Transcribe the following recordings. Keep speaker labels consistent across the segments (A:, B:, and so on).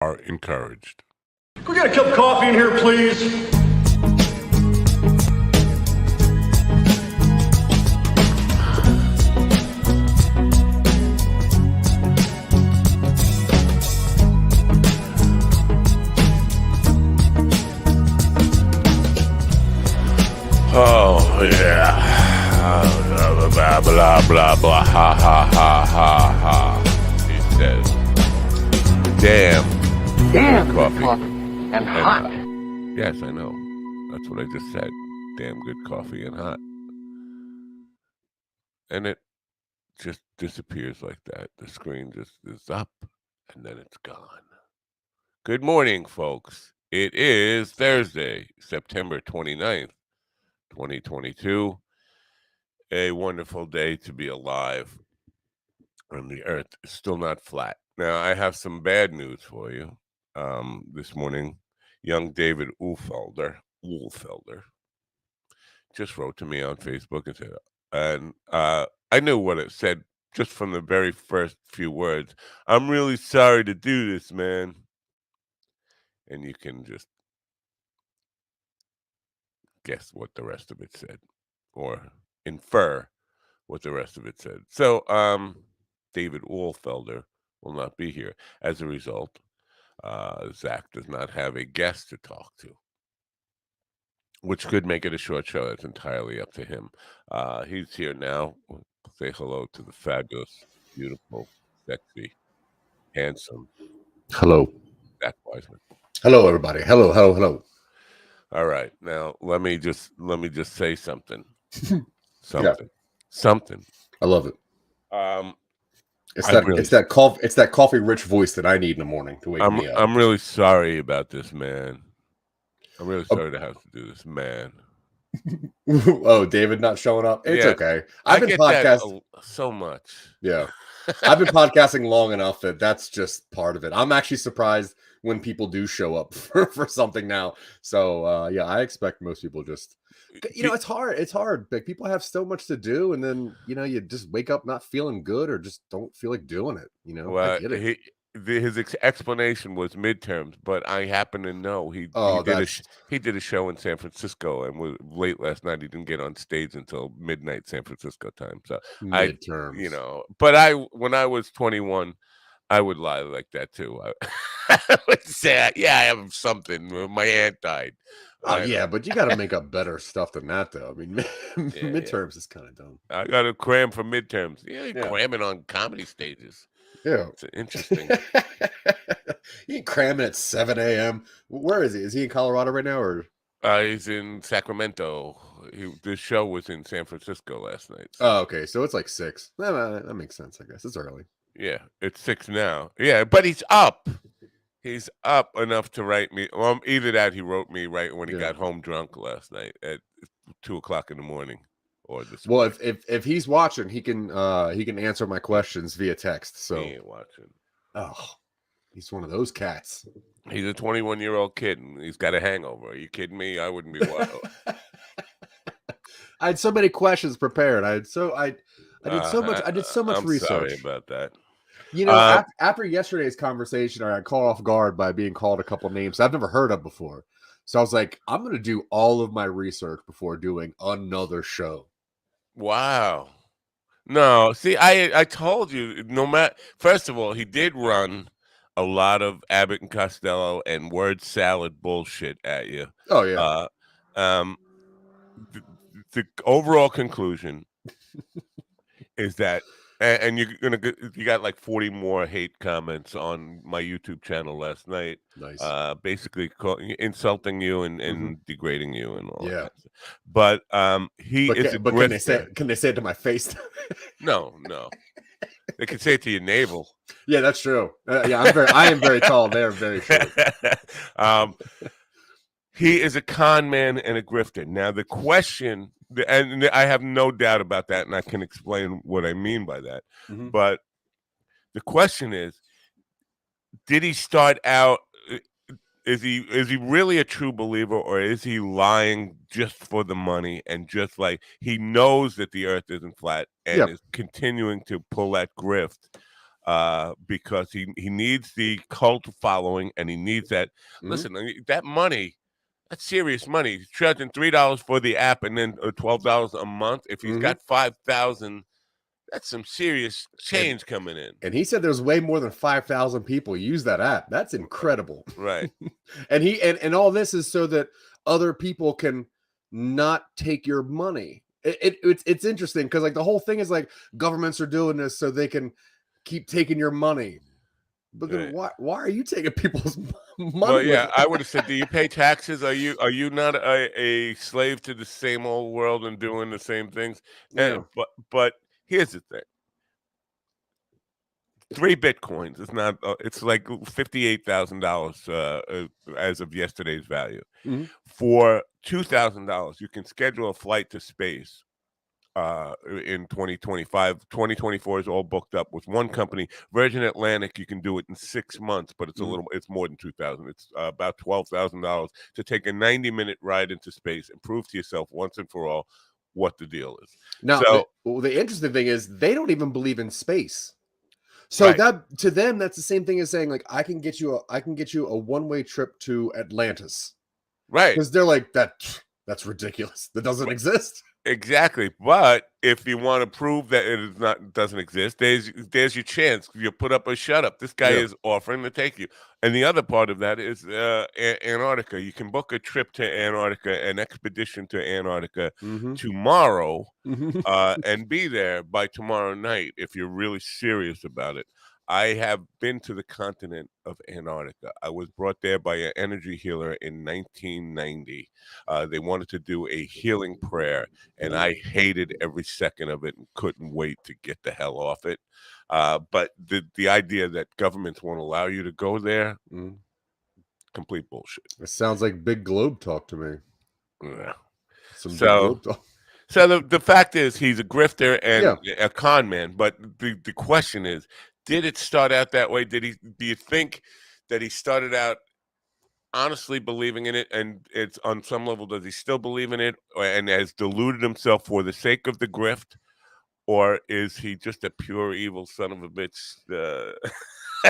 A: are encouraged.
B: Can we get a cup of coffee in here, please?
A: Oh, yeah. Blah, blah, blah, blah, ha, ha, ha, ha, ha. He says, damn
C: coffee and hot.
A: Yes, I know. That's what I just said. Damn good coffee and hot. And it just disappears like that. The screen just is up and then it's gone. Good morning, folks. It is Thursday, September 29th, 2022. A wonderful day to be alive. And the earth is still not flat. Now, I have some bad news for you. This morning, young David Ulfelder just wrote to me on Facebook and said, I knew what it said just from the very first few words. I'm really sorry to do this, man. And you can just guess what the rest of it said, or infer what the rest of it said. So, David Ulfelder will not be here. As a result, Zach does not have a guest to talk to, which could make it a short show. That's entirely up to him. He's here now. Say hello to the fabulous, beautiful, sexy, handsome.
D: Hello.
A: Zach Wiseman.
D: Hello, everybody. Hello.
A: All right. Now let me just say something. Something.
D: I love it. It's that coffee rich voice that I need in the morning to wake me up.
A: I'm really sorry about this, man. I'm really sorry to have to do this, man.
D: Oh, David not showing up. It's okay. I've been podcasting
A: so much.
D: Yeah. I've been podcasting long enough that's just part of it. I'm actually surprised when people do show up for something now. So I expect most people just it's hard. Like, people have so much to do, and then you just wake up not feeling good or just don't feel like doing it.
A: Well,
D: I get it.
A: His explanation was midterms, but I happen to know he did a show in San Francisco and was late last night. He didn't get on stage until midnight San Francisco time. So
D: midterms.
A: But when I was 21, I would lie like that too. I would say, I have something. My aunt died.
D: But you got to make up better stuff than that, though. I mean, midterms is kind of dumb.
A: I got to cram for midterms. Cramming on comedy stages.
D: Yeah,
A: it's interesting.
D: He ain't cramming at 7 a.m. Where is he? Is he in Colorado right now, or?
A: He's in Sacramento. This show was in San Francisco last night.
D: So. Oh, okay. So it's like 6. That makes sense, I guess. It's early.
A: Yeah, it's 6 now. Yeah, but he's up. He's up enough to write me. Well, either that he wrote me right when he got home drunk last night at 2:00 in the morning.
D: Well, if he's watching, he can answer my questions via text. So
A: he ain't watching.
D: Oh, he's one of those cats.
A: He's a 21-year-old kid, and he's got a hangover. Are you kidding me? I wouldn't be wild.
D: I had so many questions prepared. I did so much research.
A: I'm sorry about that.
D: After yesterday's conversation, I got caught off guard by being called a couple names I've never heard of before. So I was like, I'm going to do all of my research before doing another show.
A: Wow. No, see, I told you, first of all, he did run a lot of Abbott and Costello and word salad bullshit at you.
D: Oh, yeah.
A: The overall conclusion is that, and you got like 40 more hate comments on my YouTube channel last night.
D: Nice.
A: Basically insulting you and degrading you and all that. But can
D: they say it to my face?
A: No. They can say it to your navel.
D: Yeah, that's true. I am very tall. They're very short.
A: He is a con man and a grifter. Now the question, and I have no doubt about that, and I can explain what I mean by that.
D: Mm-hmm.
A: But the question is, did he start out? Is he really a true believer, or is he lying just for the money and just like he knows that the earth isn't flat and is continuing to pull that grift? because he needs the cult following, and he needs that.
D: Mhm.
A: Listen, that money, that's serious money. He's charging $3 for the app and then $12 a month. If he's got 5,000, that's some serious change coming in.
D: And he said there's way more than 5,000 people use that app. That's incredible.
A: Right.
D: And and all this is so that other people can not take your money. It's interesting because like the whole thing is like governments are doing this so they can keep taking your money. But then
A: Right.
D: why are you taking people's money?
A: Well, yeah, I would have said, do you pay taxes? Are you not a slave to the same old world and doing the same things?
D: Yeah.
A: But here's the thing. 3 Bitcoins. It's not. It's like $58,000 as of yesterday's value.
D: Mhm.
A: For $2,000, you can schedule a flight to space in 2025. 2024 is all booked up with one company, Virgin Atlantic. You can do it in 6 months, but it's it's more than 2,000. It's about $12,000 to take a 90-minute ride into space and prove to yourself once and for all what the deal is.
D: Now,
A: So
D: the interesting thing is they don't even believe in space. So
A: right,
D: that to them, that's the same thing as saying like I can get you a one-way trip to Atlantis.
A: right.
D: Because they're like that's ridiculous. That doesn't exist.
A: Exactly, but if you want to prove that doesn't exist, there's your chance. You put up or shut up. This guy
D: Yeah.
A: is offering to take you. And the other part of that is Antarctica. You can book a trip to Antarctica, an expedition to Antarctica tomorrow, and be there by tomorrow night if you're really serious about it. I have been to the continent of Antarctica. I was brought there by an energy healer in 1990. They wanted to do a healing prayer, and I hated every second of it and couldn't wait to get the hell off it. But the idea that governments won't allow you to go there, complete bullshit.
D: It sounds like big globe talk to me.
A: Yeah.
D: Some big
A: So,
D: globe talk.
A: so the fact is, he's a grifter and
D: Yeah.
A: a con man. But the question is, did it start out that way? Do you think that he started out honestly believing in it, and it's on some level, does he still believe in it, and has deluded himself for the sake of the grift, or is he just a pure evil son of a bitch?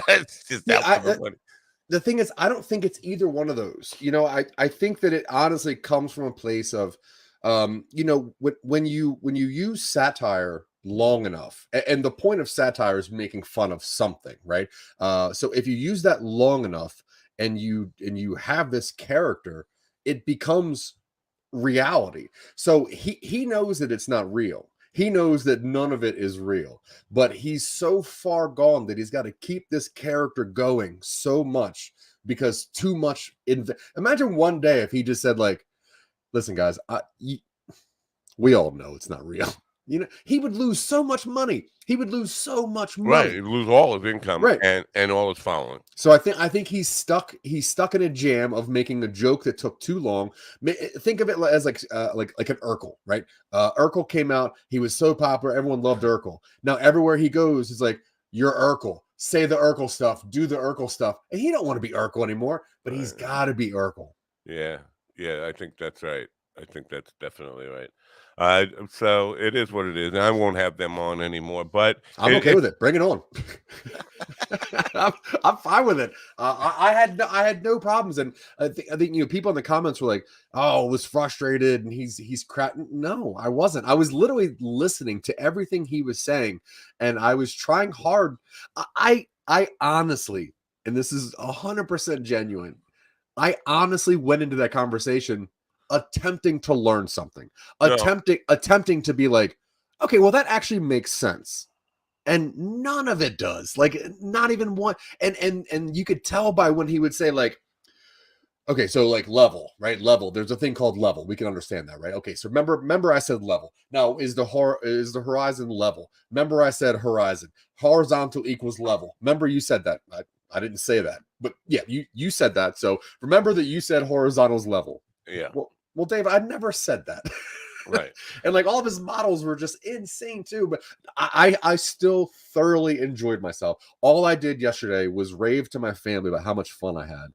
A: It's just out for the money.
D: The thing is, I don't think it's either one of those. I think that it honestly comes from a place of, when you use satire long enough, and the point of satire is making fun of something, right? So if you use that long enough, and you have this character, it becomes reality. So he knows that it's not real. He knows that none of it is real, but he's so far gone that he's got to keep this character going so much because too much. Imagine one day if he just said like, listen guys, we all know it's not real. He would lose so much money. He would lose so much money.
A: Right, he'd lose all his income,
D: right,
A: and all his following.
D: So I think he's stuck in a jam of making a joke that took too long. Think of it as like an Urkel, right? Urkel came out, he was so popular, everyone loved Urkel. Now everywhere he goes, he's like, "You're Urkel. Say the Urkel stuff. Do the Urkel stuff." And he don't want to be Urkel anymore, but he's got to be Urkel.
A: Yeah, I think that's right. I think that's definitely right. So it is what it is. And I won't have them on anymore, but
D: I'm okay with it. Bring it on. I'm fine with it. I had no problems, and I think people in the comments were like, "Oh, was frustrated," and he's crap. No, I wasn't. I was literally listening to everything he was saying, and I was trying hard. I honestly, and this is 100% genuine, I honestly went into that conversation attempting to learn something, attempting to be like, okay, well, that actually makes sense. And none of it does. Like, not even one. And you could tell by when he would say, like, okay, so like level, right? Level. There's a thing called level. We can understand that, right? Okay, so remember I said level. Now, is the horizon level? Remember I said horizon. Horizontal equals level. Remember you said that. I didn't say that. But yeah, you said that. So remember that you said horizontal's level.
A: Yeah.
D: Well, Dave, I never said that.
A: Right.
D: And like all of his models were just insane too. But I still thoroughly enjoyed myself. All I did yesterday was rave to my family about how much fun I had.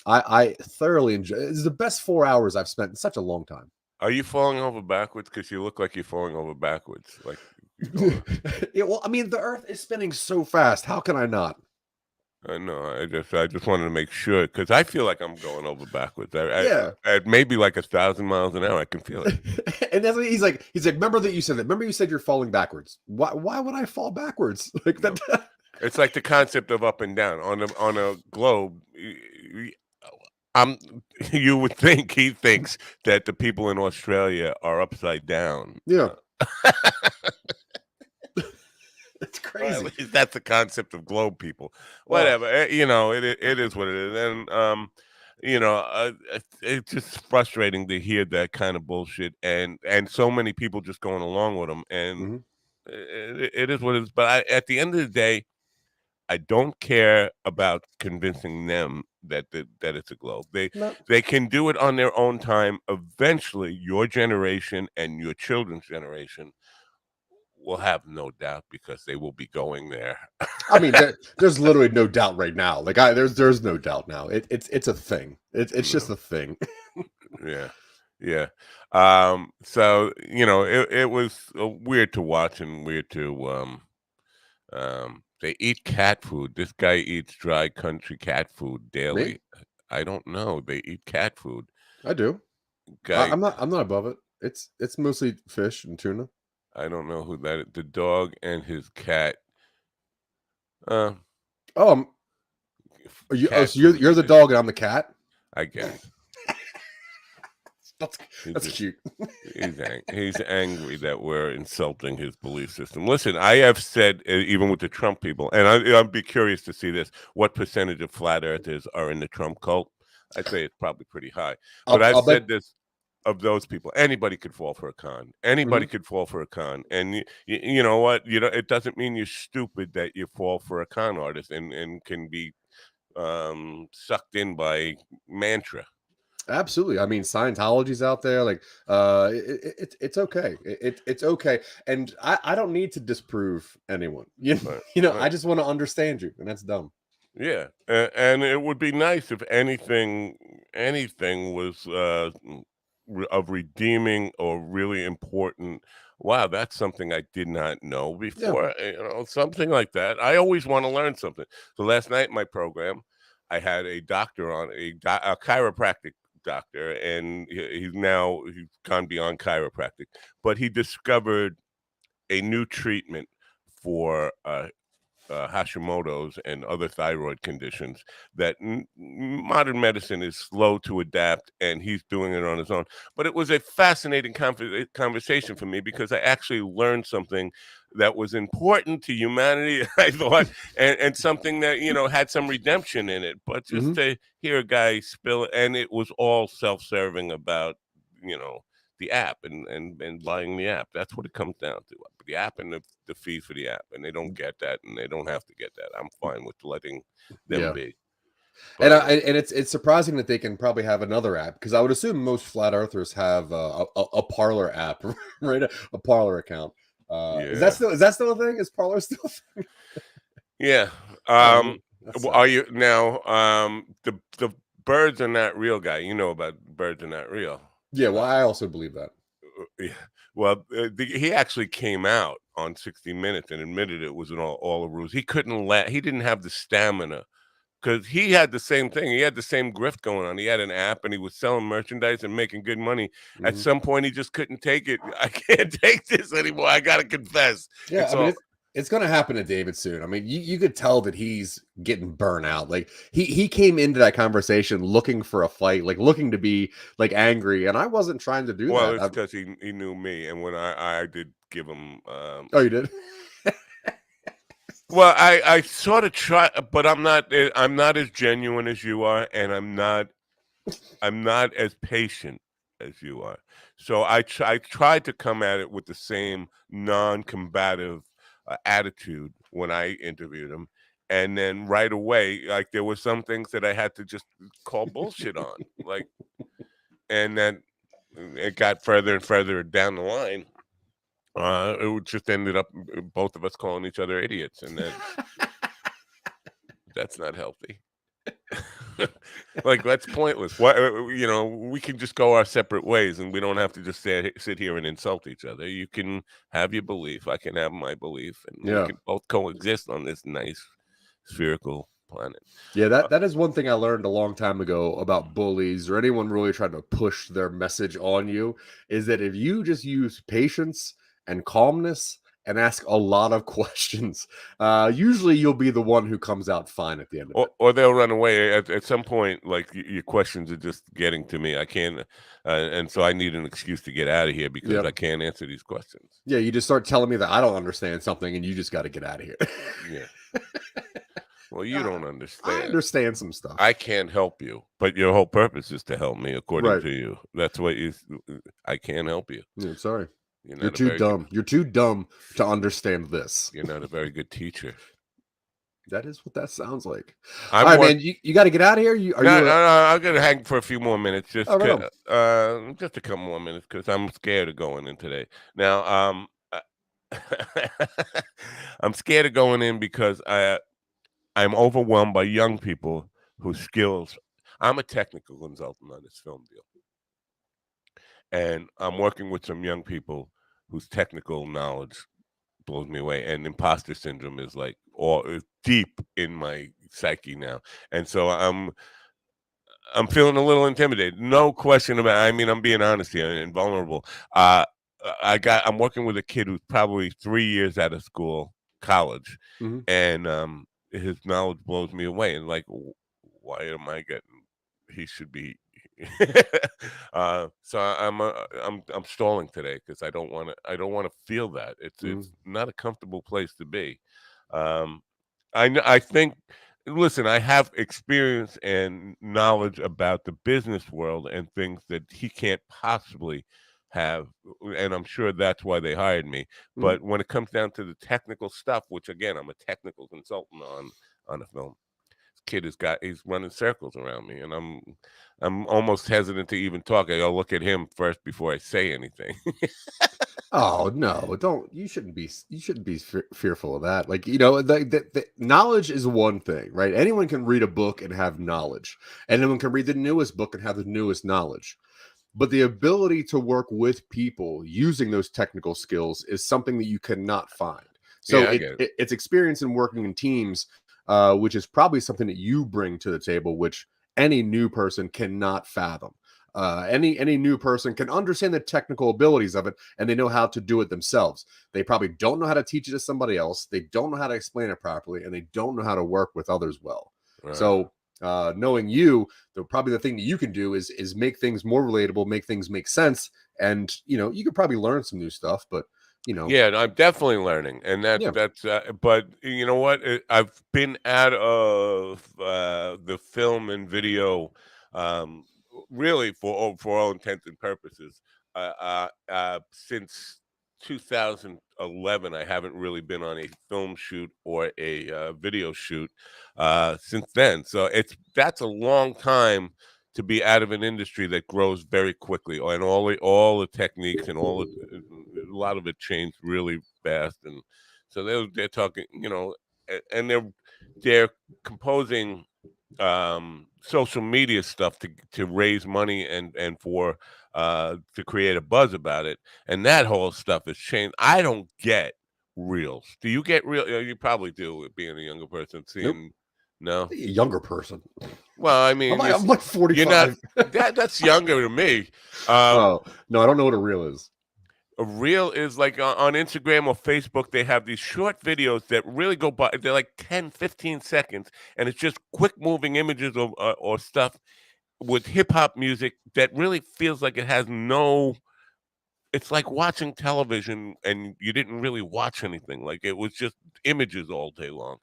D: I thoroughly enjoyed. It's the best 4 hours I've spent in such a long time.
A: Are you falling over backwards? Because you look like you're falling over backwards. Like
D: Yeah, well, I mean, the Earth is spinning so fast. How can I not?
A: I know. I just wanted to make sure because I feel like I'm going over backwards.
D: Yeah.
A: At maybe like 1,000 miles an hour. I can feel it.
D: And that's what he's like. He's like, remember that you said that. Remember you said you're falling backwards. Why would I fall backwards? Like
A: No.
D: that.
A: It's like the concept of up and down on a globe. I'm. You would think he thinks that the people in Australia are upside down.
D: Yeah, it's
A: Or at
D: crazy.
A: least that's the concept of globe people.
D: Oh,
A: Whatever, it is what it is, and it's just frustrating to hear that kind of bullshit, and so many people just going along with them, and
D: mhm.
A: it is what it is. But at the end of the day, I don't care about convincing them that it's a globe.
D: No,
A: They can do it on their own time. Eventually, your generation and your children's generation will have no doubt because they will be going there.
D: I mean, there's literally no doubt right now. Like there's no doubt now. It's a thing. It's just
A: No.
D: a thing.
A: Yeah. Yeah. So, it was weird to watch and weird to they eat cat food. This guy eats dry country cat food
D: Me,
A: daily. I don't know. They eat cat food.
D: I do.
A: Guy,
D: I'm not above it. It's mostly fish and tuna.
A: I don't know who that is. The dog and his cat. Uh,
D: Oh, are you? Oh,
A: cat
D: so you're
A: food.
D: the dog and I'm the cat.
A: I guess.
D: That's
A: He's
D: that's
A: just
D: cute.
A: he's angry that we're insulting his belief system. Listen, I have said, even with the Trump people, and I'd be curious to see this, what percentage of flat earthers are in the Trump cult? I'd say it's probably pretty high. But I've
D: I'll bet.
A: said this of those people, anybody could fall for a con. Anybody
D: Mhm.
A: could fall for a con. And you know what? It doesn't mean you're stupid that you fall for a con artist and can be sucked in by mantra.
D: Absolutely. I mean, Scientology's out there. Like, it's okay. It's okay. And I don't need to disprove anyone.
A: But
D: I just want to understand you, and that's dumb.
A: yeah, and it would be nice if anything was of redeeming or really important. Wow, that's something I did not know
D: Yeah.
A: before. Something like that. I always want to learn something. So last night in my program, I had a doctor on a chiropractic doctor, and he's gone beyond chiropractic, but he discovered a new treatment for Hashimoto's and other thyroid conditions that modern medicine is slow to adapt, and he's doing it on his own. But it was a fascinating conversation for me because I actually learned something that was important to humanity, I thought, and something that had some redemption in it. But just
D: Hmm.
A: to hear a guy spill, and it was all self-serving about you know the app and buying the app. That's what it comes down to. The app and the fee for the app. And they don't get that and they don't have to get that. I'm fine with letting them
D: Yeah.
A: be.
D: And
A: But
D: it's surprising that they can probably have another app because I would assume most flat earthers have a Parlor app, right? A Parlor account.
A: yeah.
D: Is that still a thing? Is Parlor still a thing?
A: Yeah.
D: Oh man, that
A: Are
D: sucks.
A: you now the birds are not real guy. You know about birds are not real.
D: Yeah, well,
A: Uh,
D: I also believe that.
A: yeah. Well, he actually came out on 60 Minutes and admitted it was all a ruse. He couldn't he didn't have the stamina. Because he had the same thing. He had the same grift going on. He had an app and he was selling merchandise and making good money. At
D: Hmm.
A: some point, he just couldn't take it. I can't take this anymore. I gotta confess.
D: Yeah,
A: It's
D: I mean
A: all
D: it's going to happen to David soon. I mean, you could tell that he's getting burnt out. Like he came into that conversation looking for a fight, like looking to be like angry, and I wasn't trying to do
A: well,
D: that.
A: it's because he knew me, and when I did give him
D: Oh, you did?
A: well, I sort of try, but I'm not as genuine as you are, and I'm not as patient as you are. So I tried to come at it with the same non-combative attitude when I interviewed him, and then right away, like there were some things that I had to just call bullshit on, like, and then it got further and further down the line. Just ended up both of us calling each other idiots, and that's not healthy. Like, that's pointless. What we can just go our separate ways, and we don't have to just sit here and insult each other. You can have your belief, I can have my belief, and we
D: Yeah.
A: can both coexist on this nice spherical planet.
D: Yeah, that is one thing I learned a long time ago about bullies or anyone really trying to push their message on you, is that if you just use patience and calmness and ask a lot of questions, usually you'll be the one who comes out fine at the end of it.
A: Or they'll run away at some point. Like, your questions are just getting to me. I can't, and so I need an excuse to get out of here because
D: Yep.
A: I can't answer these questions.
D: Yeah, you just start telling me that I don't understand something and you just got to get out of here.
A: Yeah. Well, you
D: Uh,
A: don't
D: I
A: understand.
D: understand some stuff.
A: I can't help you, but your whole purpose is to help me, according
D: Right.
A: to you. That's what you. I can't help you.
D: Yeah, sorry.
A: You're
D: You're
A: not a
D: too
A: very good.
D: dumb. You're too dumb to understand this.
A: You're not a very good teacher.
D: That is what that sounds like. All
A: I'm
D: right,
A: work.
D: man. You got to get out of here. Are
A: No, no,
D: you?
A: no, I'm gonna hang for a few more minutes,
D: Oh, right on.
A: just a couple more minutes, because I'm scared of going in today. Now, I'm scared of going in because I'm overwhelmed by young people whose skills. I'm a technical consultant on this film deal, and I'm working with some young people whose technical knowledge blows me away, and imposter syndrome is like all is deep in my psyche now, and so I'm feeling a little intimidated. No question about it. I mean, I'm being honest here and vulnerable. Uh, I'm working with a kid who's probably 3 years out of school, college,
D: Hmm.
A: and his knowledge blows me away. And like, why am I getting? He should be. So I'm stalling today because I don't want to feel that. It's not a comfortable place to be. Um, I think, listen, I have experience and knowledge about the business world and things that he can't possibly have, and I'm sure that's why they hired me.
D: Hmm.
A: But when it comes down to the technical stuff, which again I'm a technical consultant on a film, this kid he's running circles around me, and I'm almost hesitant to even talk. I gotta look at him first before I say anything.
D: Oh no! Don't. You shouldn't be. You shouldn't be fearful of that. Like the knowledge is one thing, right? Anyone can read a book and have knowledge. Anyone can read the newest book and have the newest knowledge. But the ability to work with people using those technical skills is something that you cannot find. So
A: Yeah, I get it.
D: it's experience in working in teams, which is probably something that you bring to the table, which any new person cannot fathom. Any new person can understand the technical abilities of it, and they know how to do it themselves. They probably don't know how to teach it to somebody else. They don't know how to explain it properly, and they don't know how to work with others well.
A: Uh,
D: So knowing you, probably the thing that you can do is make things more relatable, make things make sense, and you could probably learn some new stuff. But
A: Yeah, and I'm definitely learning, and
D: yeah.
A: that's. But you know what? I've been out of the film and video, um, really for all intents and purposes, since 2011. I haven't really been on a film shoot or a video shoot since then. So that's a long time to be out of an industry that grows very quickly, and all the techniques and a lot of it changed really fast, and so they're talking, and they're composing social media stuff to raise money and for to create a buzz about it, and that whole stuff has changed. I don't get reels. Do you get real? You probably do, being a younger person,
D: Nope.
A: seeing. No.
D: A younger person.
A: Well, I
D: I'm
A: mean,
D: like, I'm like
A: you're not
D: 45.
A: that's younger than me.
D: Oh no, I don't know what a reel is.
A: A reel is like on Instagram or Facebook, they have these short videos that really go by. They're like 10, 15 seconds, and it's just quick moving images or stuff with hip hop music that really feels like it has no. It's like watching television and you didn't really watch anything. Like, it was just images all day long,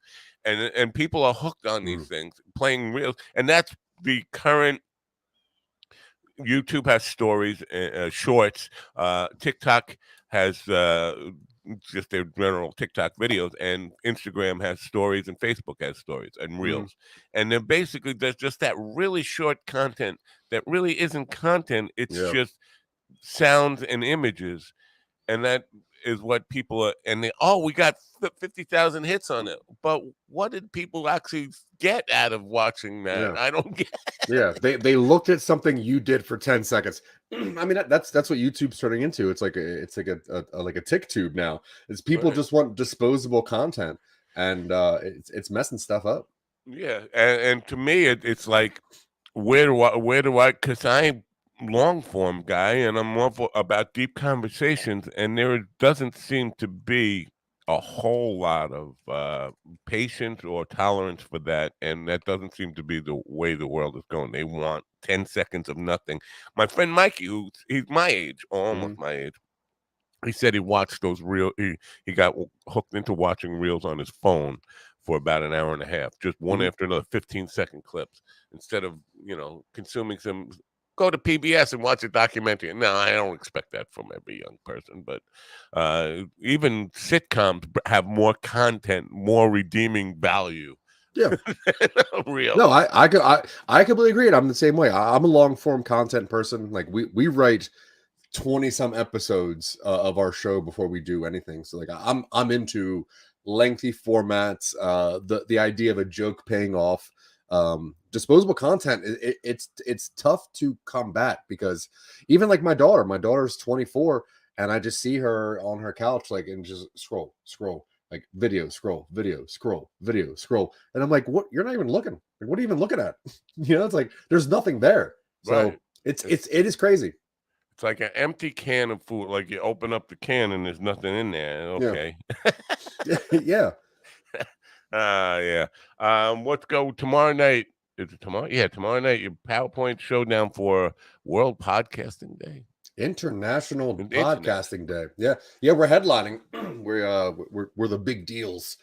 A: and people are hooked on these
D: Mm,
A: things, playing reels, and that's the current. YouTube has stories, shorts. TikTok has just their general TikTok videos, and Instagram has stories, and Facebook has stories and
D: mm,
A: reels. And then basically, there's just that really short content that really isn't content. It's
D: yeah.
A: just sounds and images, and that is what people are, and we got 50,000 hits on it. But what did people actually get out of watching that?
D: Yeah.
A: I don't get.
D: Yeah, they looked at something you did for 10 seconds. I mean, that's what YouTube's turning into. It's like a tick tube now. It's people
A: Right.
D: just want disposable content, and it's messing stuff up.
A: Yeah, and to me, it's like, where do I? Because I'm long form guy, and I'm more about deep conversations, and there doesn't seem to be a whole lot of patience or tolerance for that, and that doesn't seem to be the way the world is going. They want 10 seconds of nothing. My friend Mikey, he's my age, or almost
D: Mhm.
A: my age, he said he watched those he got hooked into watching reels on his phone for about an hour and a half, just one
D: Mhm.
A: after another, 15-second clips, instead of, consuming some. Go to PBS and watch a documentary. No, I don't expect that from every young person, but even sitcoms have more content, more redeeming value.
D: Yeah.
A: Real.
D: No, I completely agree. And I'm the same way. I'm a long form content person. Like we write 20 some episodes of our show before we do anything. So like I'm into lengthy formats, the idea of a joke paying off. Disposable content, it's tough to combat, because even like my daughter's 24, and I just see her on her couch, like, and just scroll, like video, scroll, video, scroll, video, scroll. And I'm like, what? You're not even looking. Like, what are you even looking at? It's like there's nothing there.
A: Right.
D: So it is crazy.
A: It's like an empty can of food. Like, you open up the can and there's nothing in there.
D: Yeah.
A: Okay.
D: Yeah.
A: Yeah. Let's go tomorrow night. Is it tomorrow? Yeah, tomorrow night. Your PowerPoint showdown for World Podcasting Day.
D: International
A: International.
D: Podcasting Day. Yeah. Yeah, we're headlining. We're the big deals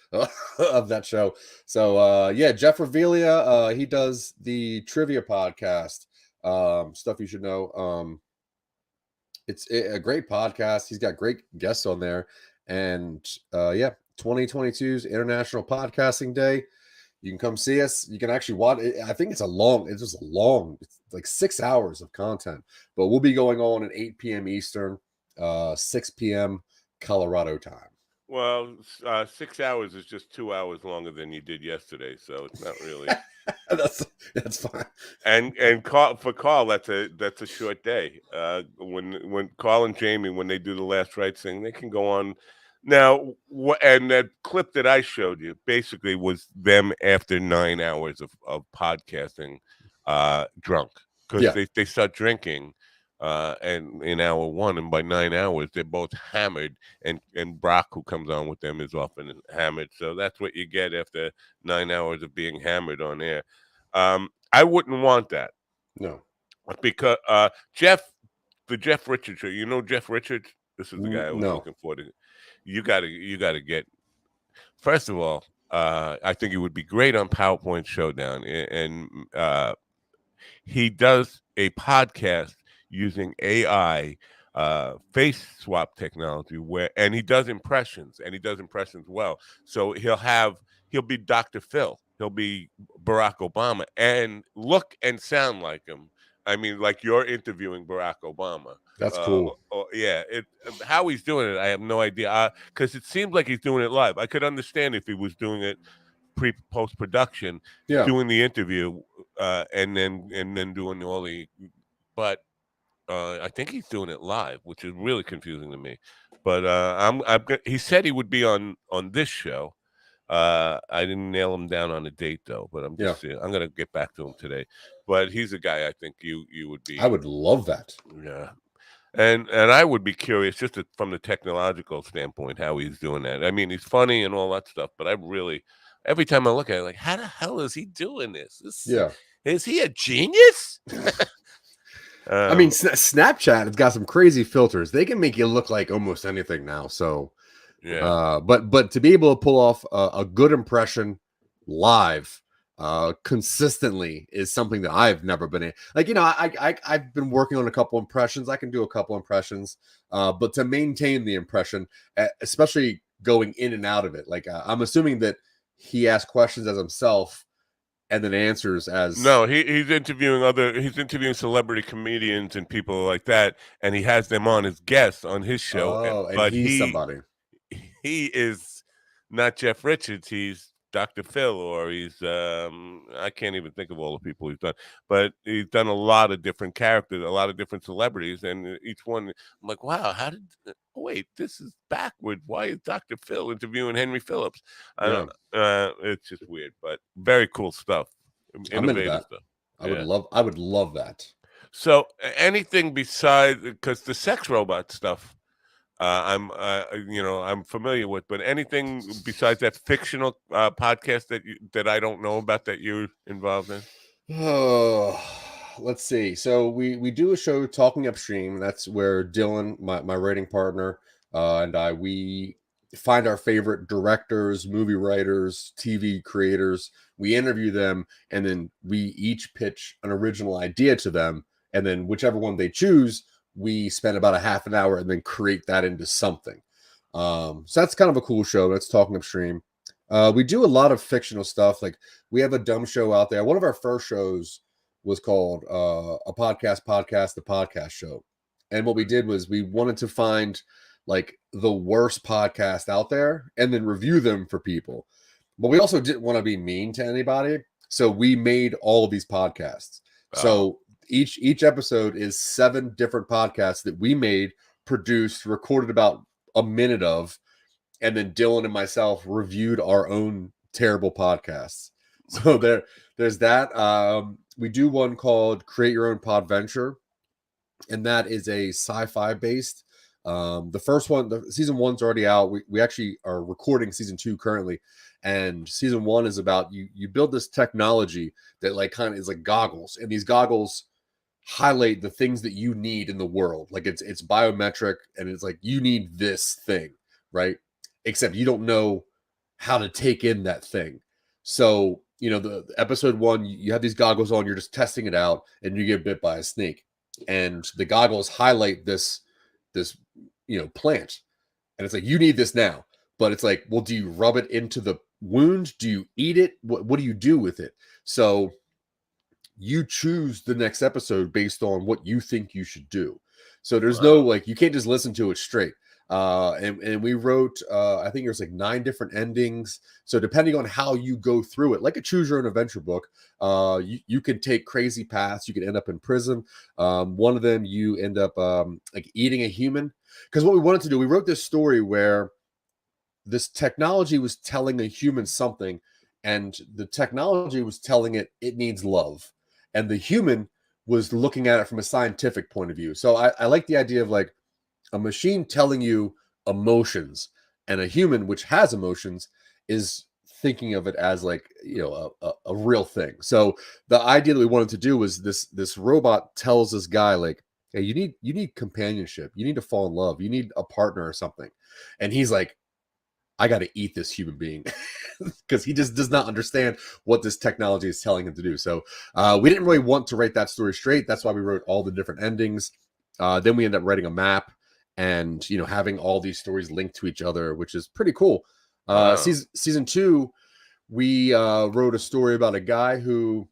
D: of that show. So yeah, Jeff Revelia, he does the trivia podcast. Stuff you should know. It's a great podcast. He's got great guests on there. And yeah, 2022's International Podcasting Day. You can come see us. You can actually watch it. I think it's just a long, it's like 6 hours of content. But we'll be going on at 8 p.m. Eastern, 6 p.m. Colorado time.
A: Well, 6 hours is just 2 hours longer than you did yesterday, so it's not really.
D: That's fine.
A: And Carl, that's a short day. When Carl and Jamie, when they do the Last Rites thing, they can go on. Now, and that clip that I showed you basically was them after 9 hours of podcasting, drunk, because
D: Yeah,
A: they start drinking, and in hour one, and by 9 hours they're both hammered, and Brock, who comes on with them, is often hammered. So that's what you get after 9 hours of being hammered on air. I wouldn't want that,
D: no,
A: because the Jeff Richards show. You know Jeff Richards? This is the guy I was
D: no,
A: looking for. You gotta get. First of all, I think it would be great on PowerPoint Showdown, and he does a podcast using AI, face swap technology, and he does impressions, well. So he'll be Dr. Phil, he'll be Barack Obama, and look and sound like him. I mean, like you're interviewing Barack Obama.
D: that's cool.
A: Yeah, how he's doing it, I have no idea. Because it seems like he's doing it live. I could understand if he was doing it post production,
D: Yeah,
A: doing the interview, and then doing all the. But I think he's doing it live, which is really confusing to me. But he said he would be on this show. I didn't nail him down on a date though, but I'm
D: yeah,
A: just I'm gonna get back to him today. But he's a guy I think you would
D: I
A: be.
D: would love that.
A: Yeah. And I would be curious, just from the technological standpoint, how he's doing that. I mean, he's funny and all that stuff, but I really, every time I look at it, like, how the hell is he doing this?
D: Yeah.
A: Is he a genius?
D: I mean, Snapchat has got some crazy filters. They can make you look like almost anything now. So,
A: Yeah.
D: but to be able to pull off a good impression live consistently is something that I've never been in. Like, I've been working on a couple impressions. I can do a couple impressions, but to maintain the impression, especially going in and out of it, like I'm assuming that he asked questions as himself and then answers as
A: No, he's interviewing celebrity comedians and people like that, and he has them on as guests on his show.
D: and
A: But
D: he's somebody.
A: he is not Jeff Richards. He's Dr. Phil, or he's I can't even think of all the people he's done, but he's done a lot of different characters, a lot of different celebrities, and each one I'm like, wow, how did? Wait, this is backward. Why is Dr. Phil interviewing Henry Phillips? I
D: Yeah,
A: don't. It's just weird, but very cool stuff,
D: I'm into
A: innovative
D: that.
A: stuff.
D: I would
A: Yeah.
D: love that.
A: So anything besides, because the sex robot stuff, I'm familiar with, but anything besides that fictional podcast that I don't know about that you're involved in?
D: Oh, let's see. So we do a show, Talking Upstream. That's where Dylan, my writing partner, and we find our favorite directors, movie writers, TV creators. We interview them, and then we each pitch an original idea to them, and then whichever one they choose, we spend about a half an hour and then create that into something. So that's kind of a cool show. That's Talking Upstream. We do a lot of fictional stuff. Like we have a dumb show out there. One of our first shows was called a podcast, the podcast show. And what we did was we wanted to find like the worst podcast out there and then review them for people. But we also didn't want to be mean to anybody. So we made all of these podcasts. So each episode is 7 different podcasts that we made, produced, recorded about a minute of, and then Dylan and myself reviewed our own terrible podcasts. So there's that. We do one called Create Your Own Podventure, and that is a sci-fi based. The first one, the season 1's already out. We actually are recording season 2 currently, and season 1 is about you build this technology that like kind of is like goggles, and these goggles highlight the things that you need in the world. Like it's biometric, and it's like you need this thing, right? Except you don't know how to take in that thing. So, the episode 1, you have these goggles on, you're just testing it out, and you get bit by a snake. And the goggles highlight this plant. And it's like, you need this now. But it's like, well, do you rub it into the wound? Do you eat it? What do you do with it? So you choose the next episode based on what you think you should do. So there's no like, you can't just listen to it straight. And we wrote, I think there's like 9 different endings. So depending on how you go through it, like a choose your own adventure book, you can take crazy paths. You can end up in prison. One of them, you end up like eating a human. Because what we wanted to do, we wrote this story where this technology was telling a human something, and the technology was telling it needs love, and the human was looking at it from a scientific point of view. So I like the idea of like a machine telling you emotions, and a human which has emotions is thinking of it as like a real thing. So the idea that we wanted to do was this robot tells this guy like, hey, you need companionship, you need to fall in love, you need a partner or something, and he's like, I got to eat this human being because he just does not understand what this technology is telling him to do. So we didn't really want to write that story straight. That's why we wrote all the different endings. Then we end up writing a map and having all these stories linked to each other, which is pretty cool. Season 2, we wrote a story about a guy who,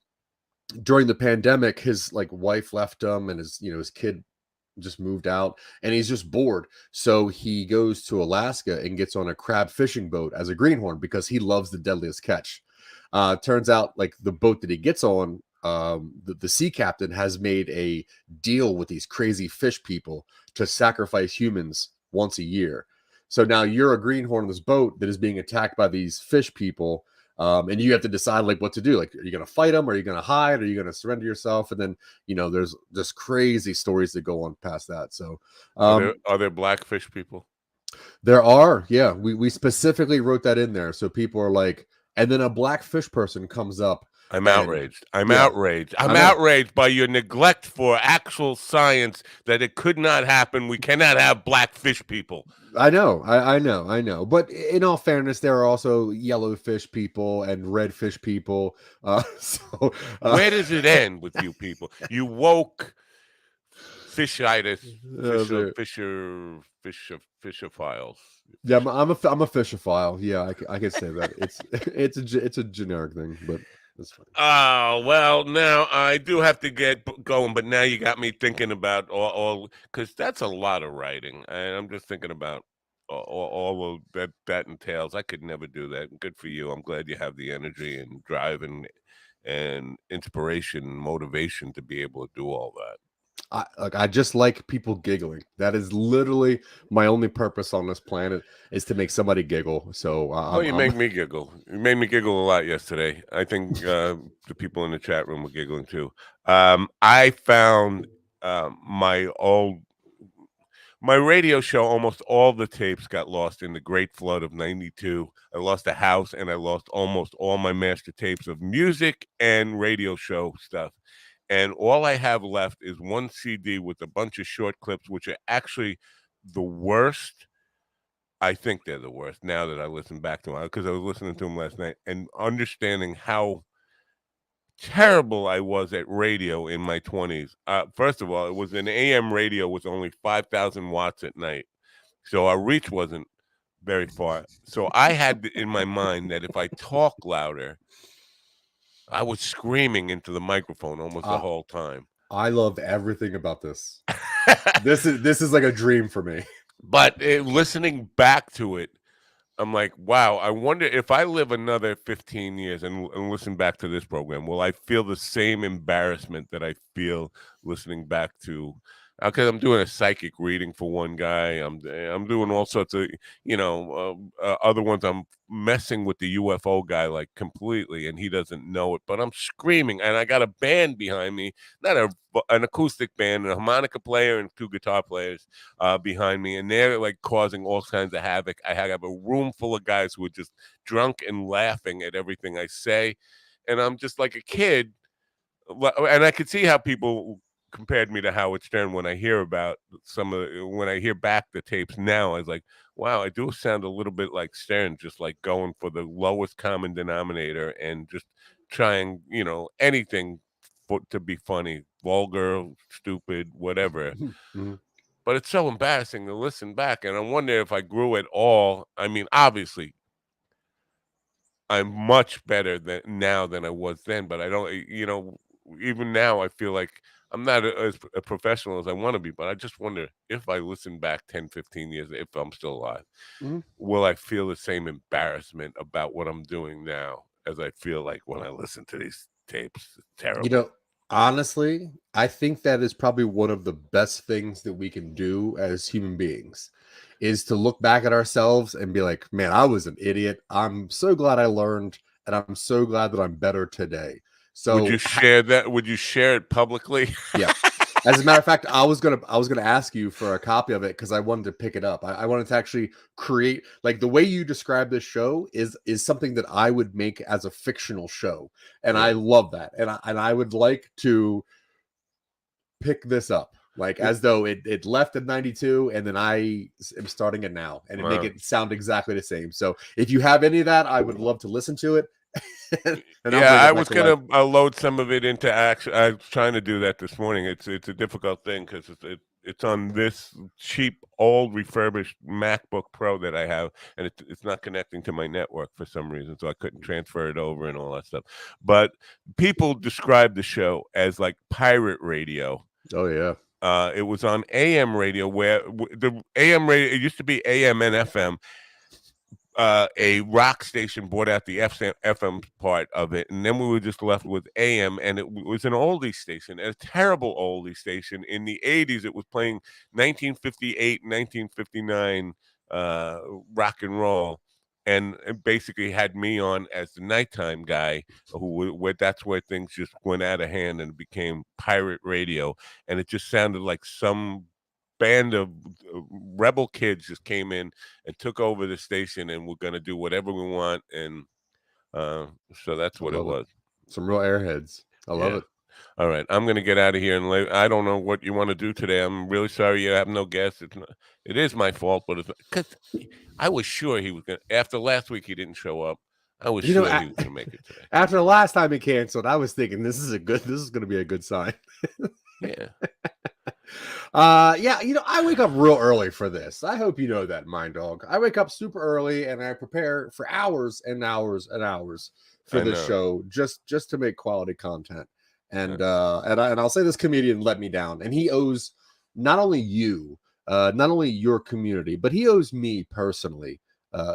D: during the pandemic, his like wife left him, and his kid just moved out, and he's just bored. So he goes to Alaska and gets on a crab fishing boat as a greenhorn because he loves the deadliest catch. Turns out like the boat that he gets on, the sea captain has made a deal with these crazy fish people to sacrifice humans once a year. So now you're a greenhorn on this boat that is being attacked by these fish people. And you have to decide like what to do. Like, are you going to fight them? Are you going to hide? Are you going to surrender yourself? And then, there's just crazy stories that go on past that. So,
A: Are there blackfish people?
D: there are, yeah, we specifically wrote that in there. So people are like, and then a black fish person comes up.
A: I'm
D: and
A: outraged. I'm
D: yeah,
A: outraged. I'm
D: I know.
A: outraged by your neglect for actual science that it could not happen. We cannot have blackfish people.
D: I know. But in all fairness, there are also yellow fish people and red fish people.
A: Where does it end with you people? You woke fishitis, fishophiles.
D: Yeah, I'm a fishophile. Yeah, I can say that. It's a generic thing, but That's funny.
A: Oh, well, now I do have to get going, but now you got me thinking about all because that's a lot of writing. And I'm just thinking about all of that entails. I could never do that. Good for you. I'm glad you have the energy and drive and inspiration and motivation to be able to do all that.
D: I just like people giggling. That is literally my only purpose on this planet, is to make somebody giggle. So
A: Well, you make me giggle. You made me giggle a lot yesterday. I think the people in the chat room were giggling too. I found my radio show. Almost all the tapes got lost in the Great Flood of '92. I lost a house, and I lost almost all my master tapes of music and radio show stuff. And all I have left is one CD with a bunch of short clips, which are actually the worst. I think they're the worst now that I listen back to them, because I was listening to them last night and understanding how terrible I was at radio in my 20s. First of all, it was an AM radio with only 5,000 watts at night. So our reach wasn't very far. So I had in my mind that if I talk louder, I was screaming into the microphone almost the whole time.
D: I love everything about this. This is like a dream for me.
A: But listening back to it, I'm like, wow, I wonder if I live another 15 years and listen back to this program, will I feel the same embarrassment that I feel listening back to? Because I'm doing a psychic reading for one guy. I'm doing all sorts of, other ones. I'm messing with the UFO guy like completely, and he doesn't know it. But I'm screaming, and I got a band behind me, not an acoustic band, a harmonica player and two guitar players behind me, and they're like causing all kinds of havoc. I have a room full of guys who are just drunk and laughing at everything I say, and I'm just like a kid. And I could see how people compared me to Howard Stern when I hear when I hear back the tapes now. I was like, wow, I do sound a little bit like Stern, just like going for the lowest common denominator and just trying, anything to be funny, vulgar, stupid, whatever. But it's so embarrassing to listen back, and I wonder if I grew at all. I mean, obviously, I'm much better now than I was then, but I don't, even now I feel like I'm not as a professional as I want to be, but I just wonder if I listen back 10, 15 years, if I'm still alive, will I feel the same embarrassment about what I'm doing now as I feel like when I listen to these tapes? It's terrible.
D: Honestly, I think that is probably one of the best things that we can do as human beings, is to look back at ourselves and be like, man, I was an idiot. I'm so glad I learned, and I'm so glad that I'm better today.
A: Would you
D: So
A: share that? Would you share it publicly?
D: yeah. As a matter of fact, I was gonna ask you for a copy of it because I wanted to pick it up. I wanted to actually create, like, the way you describe this show is something that I would make as a fictional show, and I love that. And I would like to pick this up, like, as though it left in 92, and then I am starting it now, and make it sound exactly the same. So if you have any of that, I would love to listen to it. And
A: yeah, I was gonna load some of it into action. I was trying to do that this morning. It's a difficult thing because it's on this cheap old refurbished MacBook Pro that I have, and it's not connecting to my network for some reason, so I couldn't transfer it over and all that stuff. But people describe the show as like pirate radio.
D: Oh yeah.
A: It was on AM radio, where the AM radio, it used to be AM and FM. A rock station bought out the FM part of it, and then we were just left with AM, and it was an oldie station, a terrible oldie station. In the 80s, it was playing 1958, 1959 rock and roll, and it basically had me on as the nighttime guy, that's where things just went out of hand and became pirate radio, and it just sounded like some band of rebel kids just came in and took over the station, and we're going to do whatever we want. And so that's what it was.
D: Some real airheads. I love it.
A: All right, I'm going to get out of here, and I don't know what you want to do today. I'm really sorry you have no guests. It is my fault, but it's because I was sure he was going to. After last week, he didn't show up. I was sure he was going to make it today.
D: After the last time he canceled, I was thinking this is going to be a good sign.
A: Yeah.
D: Yeah, I wake up real early for this. I hope you know that, Mind Dog. I wake up super early and I prepare for hours and hours and hours for
A: I
D: this
A: know.
D: show just to make quality content.
A: Yeah.
D: And I'll say this comedian let me down, and he owes not only you, not only your community, but he owes me personally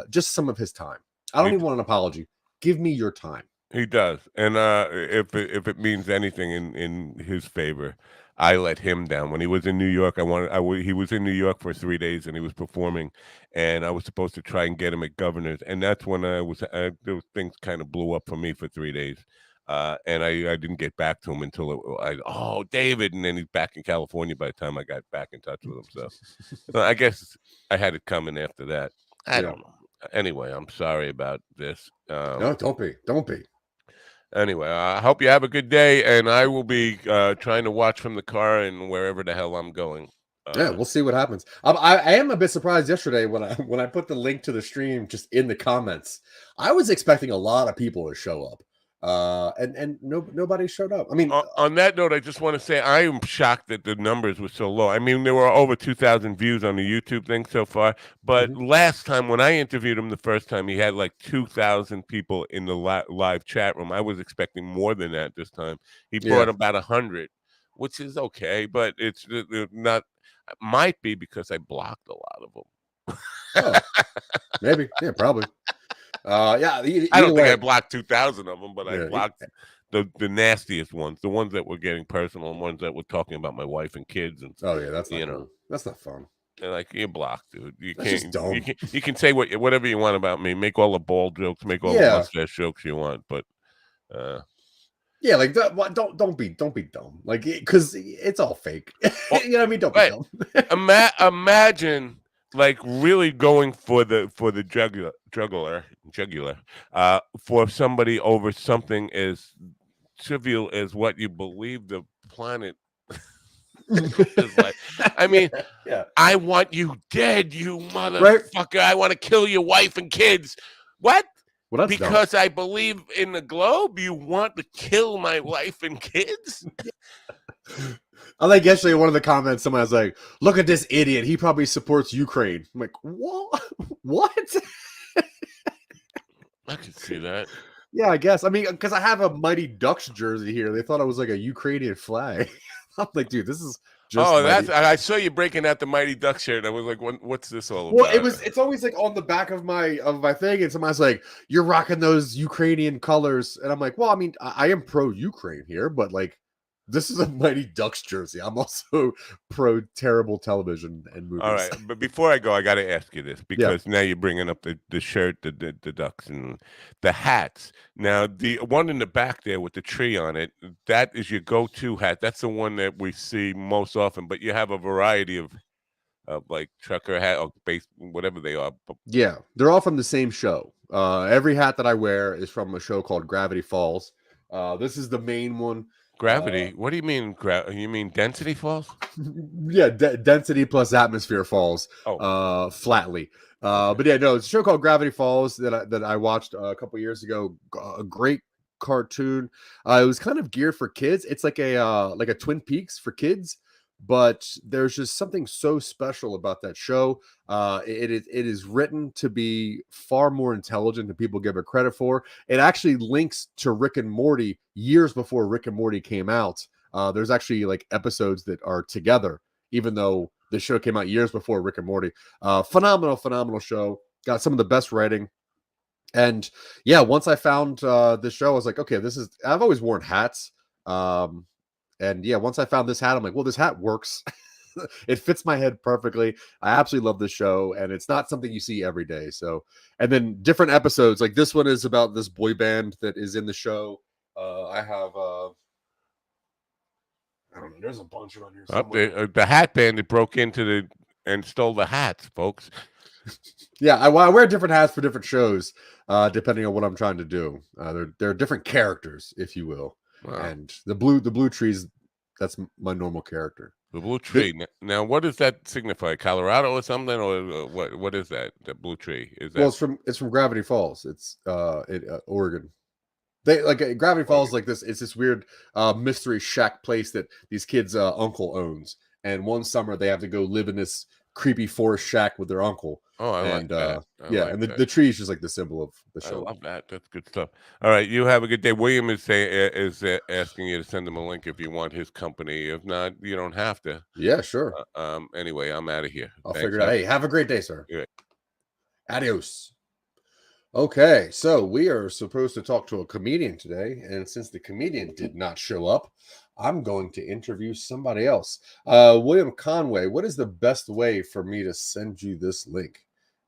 D: just some of his time. I don't
A: He
D: even want an apology. Give me your time.
A: he does, and if it means anything in his favor, I let him down. When he was in New York, he was in New York for 3 days, and he was performing, and I was supposed to try and get him at Governor's, and that's when those things kind of blew up for me for 3 days, and I didn't get back to him until David, and then he's back in California by the time I got back in touch with him. So I guess I had it coming after that. I
D: Yeah.
A: don't know. Anyway, I'm sorry about this.
D: No, don't be. Don't be.
A: Anyway, I hope you have a good day, and I will be trying to watch from the car and wherever the hell I'm going.
D: Yeah, we'll see what happens. I am a bit surprised yesterday when I put the link to the stream just in the comments. I was expecting a lot of people to show up, and nobody showed up. I mean,
A: On that note, I just want to say I am shocked that the numbers were so low. I mean, there were over 2,000 views on the YouTube thing so far, but
D: Mhm.
A: last time when I interviewed him the first time, he had like 2,000 people in the live chat room. I was expecting more than that this time. He brought
D: Yeah.
A: about 100, which is okay, but it's not. Might be because I blocked a lot of them.
D: Oh, maybe. Yeah, probably. Yeah.
A: I
D: Either
A: don't think I
D: way.
A: blocked 2,000 of them, but I
D: Yeah.
A: blocked the nastiest ones, the ones that were getting personal, and ones that were talking about my wife and kids, and
D: Oh yeah, that's not
A: you know,
D: cool. That's not fun.
A: they're like, you're blocked, dude. You
D: That's just
A: can't, you
D: dumb.
A: can, you can say whatever you want about me, make all the bald jokes, make all the
D: Yeah.
A: mustache jokes you want, but uh,
D: Yeah. Like don't be dumb. Like because it's all fake.
A: oh,
D: You know what I mean? Don't be
A: right.
D: dumb.
A: Imagine like really going for the jugular, for somebody over something as trivial as what you believe the planet is like. I mean,
D: Yeah. Yeah.
A: I want you dead, you
D: Right.
A: motherfucker. I want to kill your wife and kids. What?
D: Well, that's dumb.
A: Because I believe in the globe, you want to kill my wife and kids?
D: I like yesterday one of the comments, someone was like, "Look at this idiot. He probably supports Ukraine." I'm like, "What? What?"
A: I can see that.
D: Yeah, I guess. I mean, because I have a Mighty Ducks jersey here. They thought it was like a Ukrainian flag. I'm like, dude, this is just
A: Oh,
D: Mighty.
A: I saw you breaking out the Mighty Duck shirt. I was like, what's this all
D: Well,
A: about?
D: it's always like on the back of my thing, and somebody's like, "You're rocking those Ukrainian colors," and I'm like, "Well, I mean, I am pro Ukraine here, but like, this is a Mighty Ducks jersey. I'm also pro terrible television and
A: All
D: movies."
A: right, but before I go, I got to ask you this
D: Yeah.
A: because now you're bringing up the shirt, the ducks, and the hats. Now, the one in the back there with the tree on it, that is your go-to hat. That's the one that we see most often. But you have a variety of like trucker hat or base, whatever they are.
D: Yeah, they're all from the same show. Every hat that I wear is from a show called Gravity Falls. This is the main one.
A: Gravity. What do you mean? You mean density falls?
D: Yeah, density plus atmosphere falls
A: Oh,
D: flatly.
A: okay.
D: But yeah, no, it's a show called Gravity Falls that I watched a couple years ago. A great cartoon. It was kind of geared for kids. It's like a Twin Peaks for kids, but there's just something so special about that show. It is written to be far more intelligent than people give it credit for. It actually links to Rick and Morty years before Rick and Morty came out. There's actually like episodes that are together, even though the show came out years before Rick and Morty. Phenomenal show. Got some of the best writing. And yeah, once I found this show, I was like, okay, I've always worn hats. And yeah, once I found this hat, I'm like, well, this hat works. It fits my head perfectly. I absolutely love this show, and it's not something you see every day. So, and then different episodes, like this one is about this boy band that is in the show. I have I don't know. There's a bunch around here
A: Up
D: somewhere.
A: the hat bandit broke into and stole the hats, folks.
D: Yeah, I wear different hats for different shows, depending on what I'm trying to do. They're different characters, if you will.
A: Wow.
D: And the blue trees, that's my normal character.
A: The blue tree. Now, what does that signify? Colorado or something, or what is that? The blue tree is
D: Well,
A: that?
D: it's from Gravity Falls. It's Oregon. They like Gravity Falls, like this. It's this weird mystery shack place that these kids' uncle owns, and one summer they have to go live in this creepy forest shack with their uncle.
A: Oh, I like
D: And
A: that. I
D: yeah,
A: like
D: and
A: that.
D: the tree is just like the symbol of the
A: I
D: show.
A: love that. That's good stuff. All right, you have a good day. William is asking you to send him a link if you want his company. If not, you don't have to.
D: Yeah, sure.
A: Anyway, I'm out of here.
D: I'll
A: Thanks.
D: figure it out. Hey, have a great day, sir.
A: Yeah.
D: Adios. Okay, so we are supposed to talk to a comedian today, and since the comedian did not show up, I'm going to interview somebody else. William Conway, what is the best way for me to send you this link?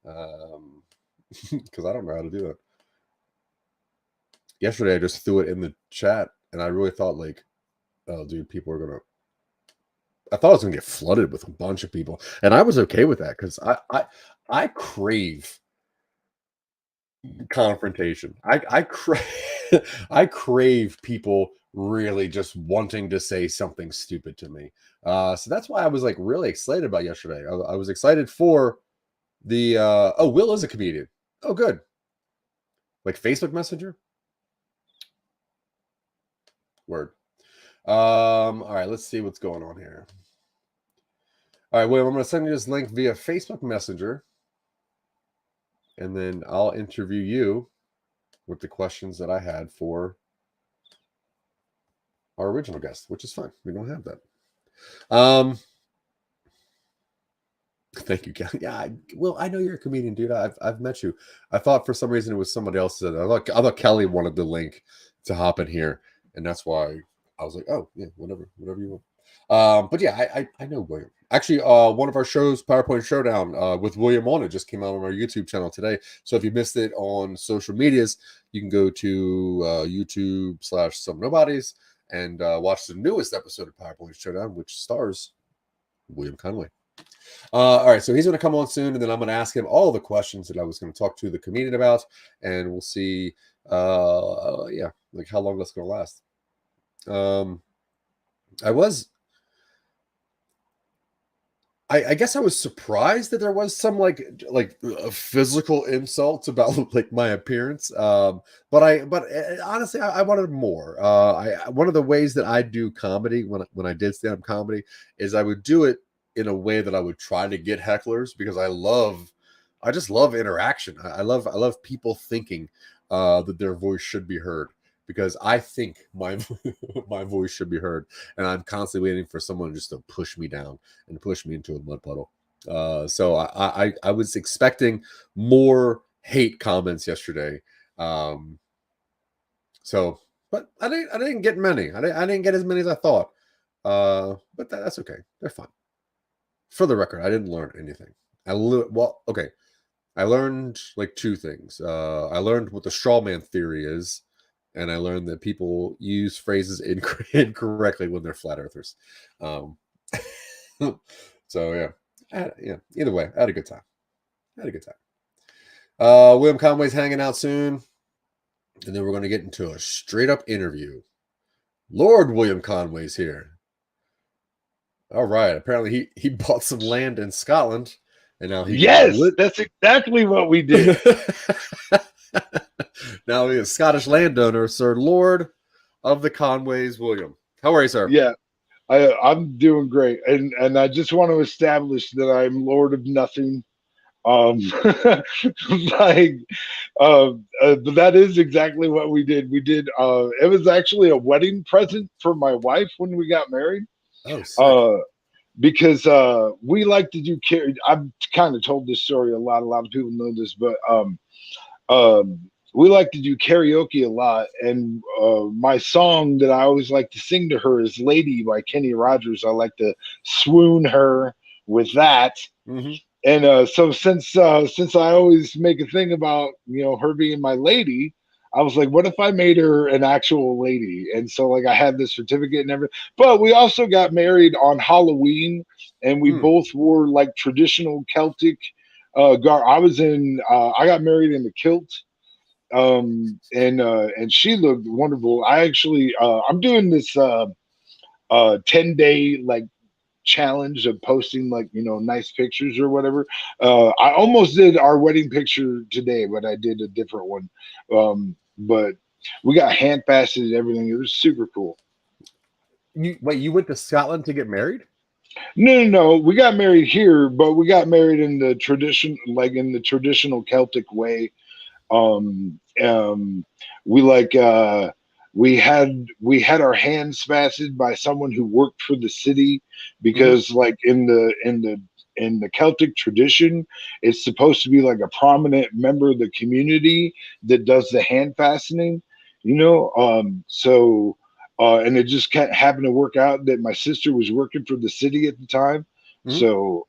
D: Because I don't know how to do it. Yesterday, I just threw it in the chat, and I really thought, like, oh, dude, people are gonna. I thought I was gonna get flooded with a bunch of people, and I was okay with that because I crave confrontation. I crave I crave people really just wanting to say something stupid to me. So that's why I was like really excited about yesterday. I was excited for the oh, Will is a comedian. Oh, good. Like Facebook Messenger? Word. All right, let's see what's going on here. All right, Will, I'm gonna send you this link via Facebook Messenger, and then I'll interview you with the questions that I had for our original guest, which is fine. We don't have that. Thank you, Kelly. Yeah, well, I know you're a comedian, dude. I've met you. I thought for some reason it was somebody else. I thought Kelly wanted the link to hop in here, and that's why I was like, oh yeah, whatever you want. But yeah, I know William. Actually, one of our shows, PowerPoint Showdown, with William on it, just came out on our YouTube channel today. So if you missed it on social medias, you can go to YouTube/Some Nobodies and watch the newest episode of PowerPoint Showdown, which stars William Conway. All right, so he's going to come on soon, and then I'm going to ask him all the questions that I was going to talk to the comedian about, and we'll see, yeah, like how long that's going to last. I guess I was surprised that there was some like physical insults about like my appearance. But honestly, I wanted more. One of the ways that I do comedy when I did stand up comedy is I would do it in a way that I would try to get hecklers because I just love interaction. I love people thinking that their voice should be heard because I think my my voice should be heard, and I'm constantly waiting for someone just to push me down and push me into a mud puddle. So I was expecting more hate comments yesterday. So, but I didn't get many. I didn't get as many as I thought. But that's okay. They're fine. For the record, I didn't learn anything. Okay. I learned like two things. I learned what the straw man theory is, and I learned that people use phrases incorrectly when they're flat earthers. So yeah. Either way, I had a good time. William Conway's hanging out soon, and then we're going to get into a straight up interview. Lord William Conway's here. All right. Apparently he bought some land in Scotland, and now
E: that's exactly what we did.
D: Now he's a Scottish landowner, Sir Lord of the Conways, William. How are you, sir?
E: Yeah, I'm doing great, and I just want to establish that I'm Lord of nothing. Like, but that is exactly what we did. We did. It was actually a wedding present for my wife when we got married.
D: Oh, sick.
E: Because we like to do. I've kind of told this story a lot. A lot of people know this, but we like to do karaoke a lot, and my song that I always like to sing to her is "Lady" by Kenny Rogers. I like to swoon her with that.
D: Mm-hmm.
E: And so since I always make a thing about her being my lady, I was like, what if I made her an actual lady? And so like I had this certificate and everything. But we also got married on Halloween, and we both wore like traditional Celtic I got married in the kilt. And she looked wonderful. I actually I'm doing this 10-day like challenge of posting like nice pictures or whatever. I almost did our wedding picture today, but I did a different one. But we got hand passes and everything. It was super cool.
D: You went to Scotland to get married?
E: No. We got married here, but we got married in the tradition, like in the traditional Celtic way. Um, um, we like we had our hands fastened by someone who worked for the city
D: Mhm.
E: because like in the Celtic tradition, it's supposed to be like a prominent member of the community that does the hand fastening, you know. And it just happened to work out that my sister was working for the city at the time,
D: Mhm.
E: so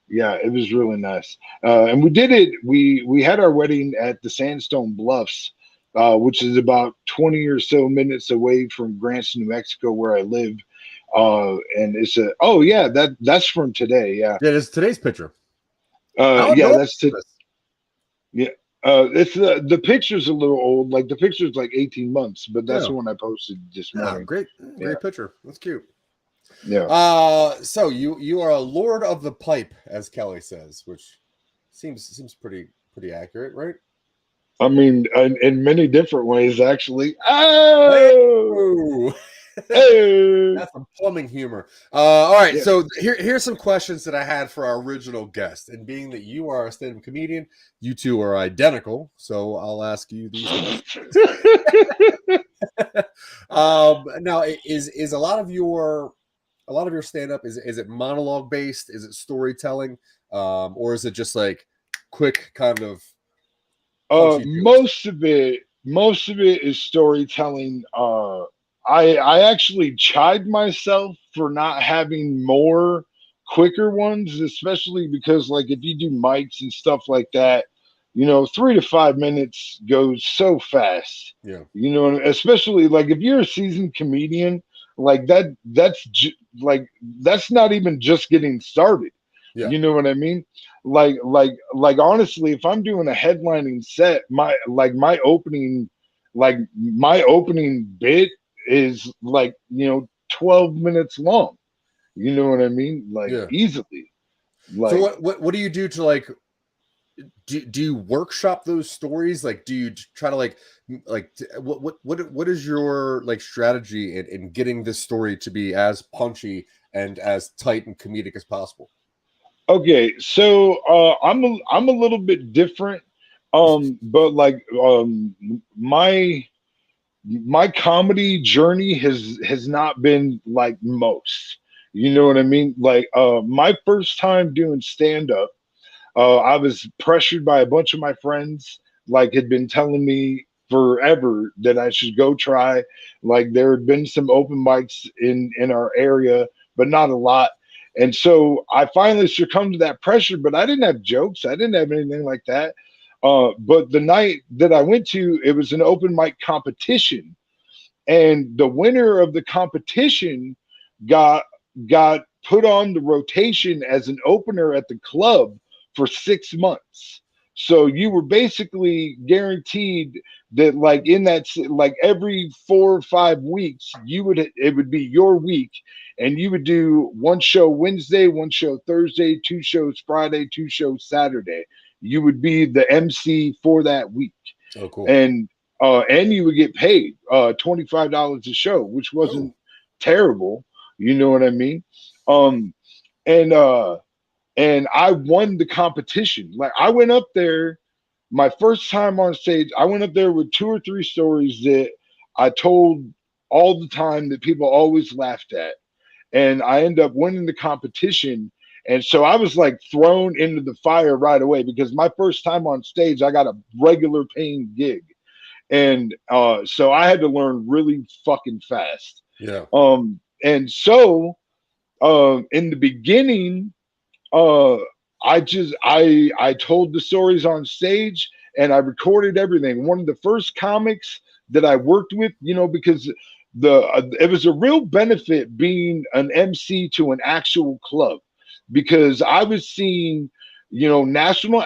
E: yeah, it was really nice. And we did it. We had our wedding at the Sandstone Bluffs, which is about 20 or so minutes away from Grants, New Mexico, where I live. And it's a oh yeah, that's from today. Yeah,
D: Yeah, it is today's picture. How
E: yeah,
D: adorable
E: that's
D: is
E: to
D: this?
E: yeah. It's the picture's a little old. Like the picture's like 18 months, but that's
D: Yeah.
E: the one I posted this
D: Yeah,
E: morning.
D: great,
E: Yeah,
D: great picture. That's cute.
E: yeah.
D: So you are a lord of the pipe, as Kelly says, which seems pretty accurate, right?
E: I mean, in many different ways, actually.
D: Hey,
E: Oh, oh,
D: that's some plumbing humor. All right,
E: yeah.
D: so here's some questions that I had for our original guest, and being that you are a stand-up comedian, you two are identical, so I'll ask you these questions. Now, is a lot of your stand-up is it monologue based? Is it storytelling, or is it just like quick kind of punchy jokes?
E: Most of it is storytelling. I actually chide myself for not having more quicker ones, especially because like if you do mics and stuff like that, 3 to 5 minutes goes so fast.
D: Yeah,
E: Especially like if you're a seasoned comedian, like like that's not even just getting started.
D: yeah.
E: You know what I mean? Like honestly, if I'm doing a headlining set, my opening bit is like 12 minutes long. You know what I mean? Like
D: Yeah.
E: easily.
D: So
E: Like
D: what do you do to like do you workshop those stories? Like, do you try to what is your like strategy in getting this story to be as punchy and as tight and comedic as possible?
E: okay, so I'm a little bit different. But like my comedy journey has not been like most. You know what I mean? Like my first time doing stand up, I was pressured by a bunch of my friends, like had been telling me forever that I should go try. Like there had been some open mics in our area, but not a lot. And so I finally succumbed to that pressure, but I didn't have jokes. I didn't have anything like that. But the night that I went to, it was an open mic competition, and the winner of the competition got got put on the rotation as an opener at the club for 6 months. So you were basically guaranteed that like in that like every 4 or 5 weeks it would be your week, and you would do one show Wednesday, one show Thursday, two shows Friday, two shows Saturday. You would be the MC for that week,
D: Oh, cool.
E: and you would get paid $25 a show, which
D: Oh,
E: wasn't terrible. You know what I mean? Um, and uh, and I won the competition. Like I went up there, my first time on stage. I went up there with two or three stories that I told all the time that people always laughed at, and I ended up winning the competition. And so I was like thrown into the fire right away because my first time on stage, I got a regular paying gig, and so I had to learn really fucking fast.
D: yeah.
E: And so in the beginning, uh, I told the stories on stage and I recorded everything. One of the first comics that I worked with, because it was a real benefit being an MC to an actual club, because I was seeing national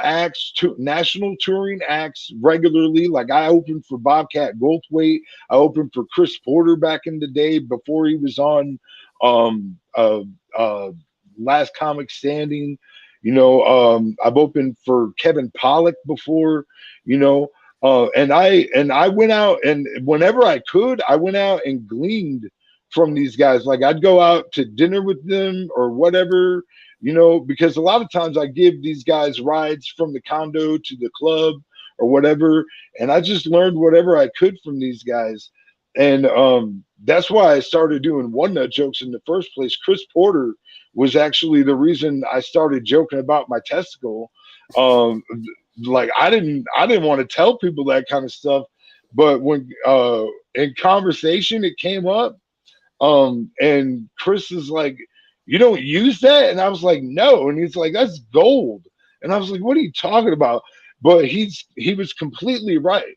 E: touring acts regularly. Like I opened for Bobcat Goldthwait, I opened for Chris Porter back in the day before he was on um uh uh Last Comic Standing. I've opened for Kevin Pollak before, and I went out, and whenever I could, I went out and gleaned from these guys. Like I'd go out to dinner with them or whatever, because a lot of times I give these guys rides from the condo to the club or whatever, and I just learned whatever I could from these guys. And that's why I started doing one nut jokes in the first place. Chris Porter was actually the reason I started joking about my testicle. Like I didn't want to tell people that kind of stuff, but when in conversation it came up, and Chris is like, "You don't use that?" And I was like, "No." And he's like, "That's gold." And I was like, "What are you talking about?" But he was completely right,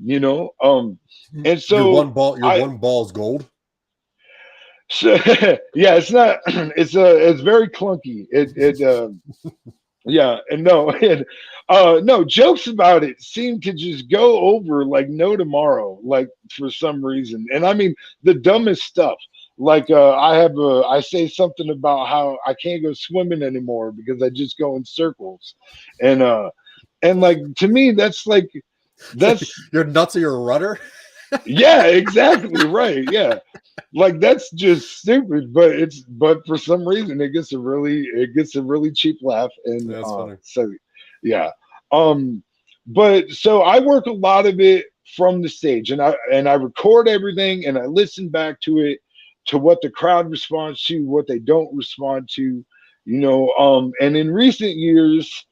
E: And so
D: your one ball's gold.
E: So yeah, it's not. It's very clunky. Yeah, and no, and no jokes about it seem to just go over like no tomorrow, like for some reason. And I mean the dumbest stuff. Like I say something about how I can't go swimming anymore because I just go in circles, and like to me that's
D: Your nuts are your rudder.
E: yeah, exactly right. Yeah. Like that's just stupid, but for some reason it gets a really cheap laugh. And
D: That's funny.
E: so yeah. But so I work a lot of it from the stage, and I record everything and I listen back to it, to what the crowd responds to, what they don't respond to, and in recent years,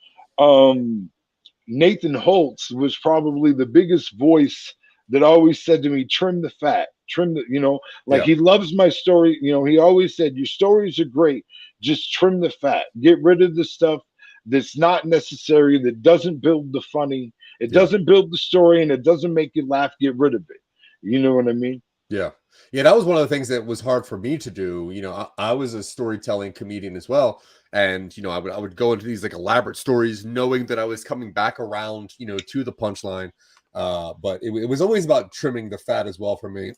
E: Nathan Holtz was probably the biggest voice that always said to me, trim the fat, trim the, like
D: Yeah.
E: he loves my story. He always said, your stories are great. Just trim the fat, get rid of the stuff that's not necessary, that doesn't build the funny. It doesn't build the story and it doesn't make you laugh. Get rid of it. You know what I mean?
D: Yeah. Yeah, that was one of the things that was hard for me to do. I was a storytelling comedian as well. And, I would go into these like elaborate stories knowing that I was coming back around, to the punchline. But it was always about trimming the fat as well for me.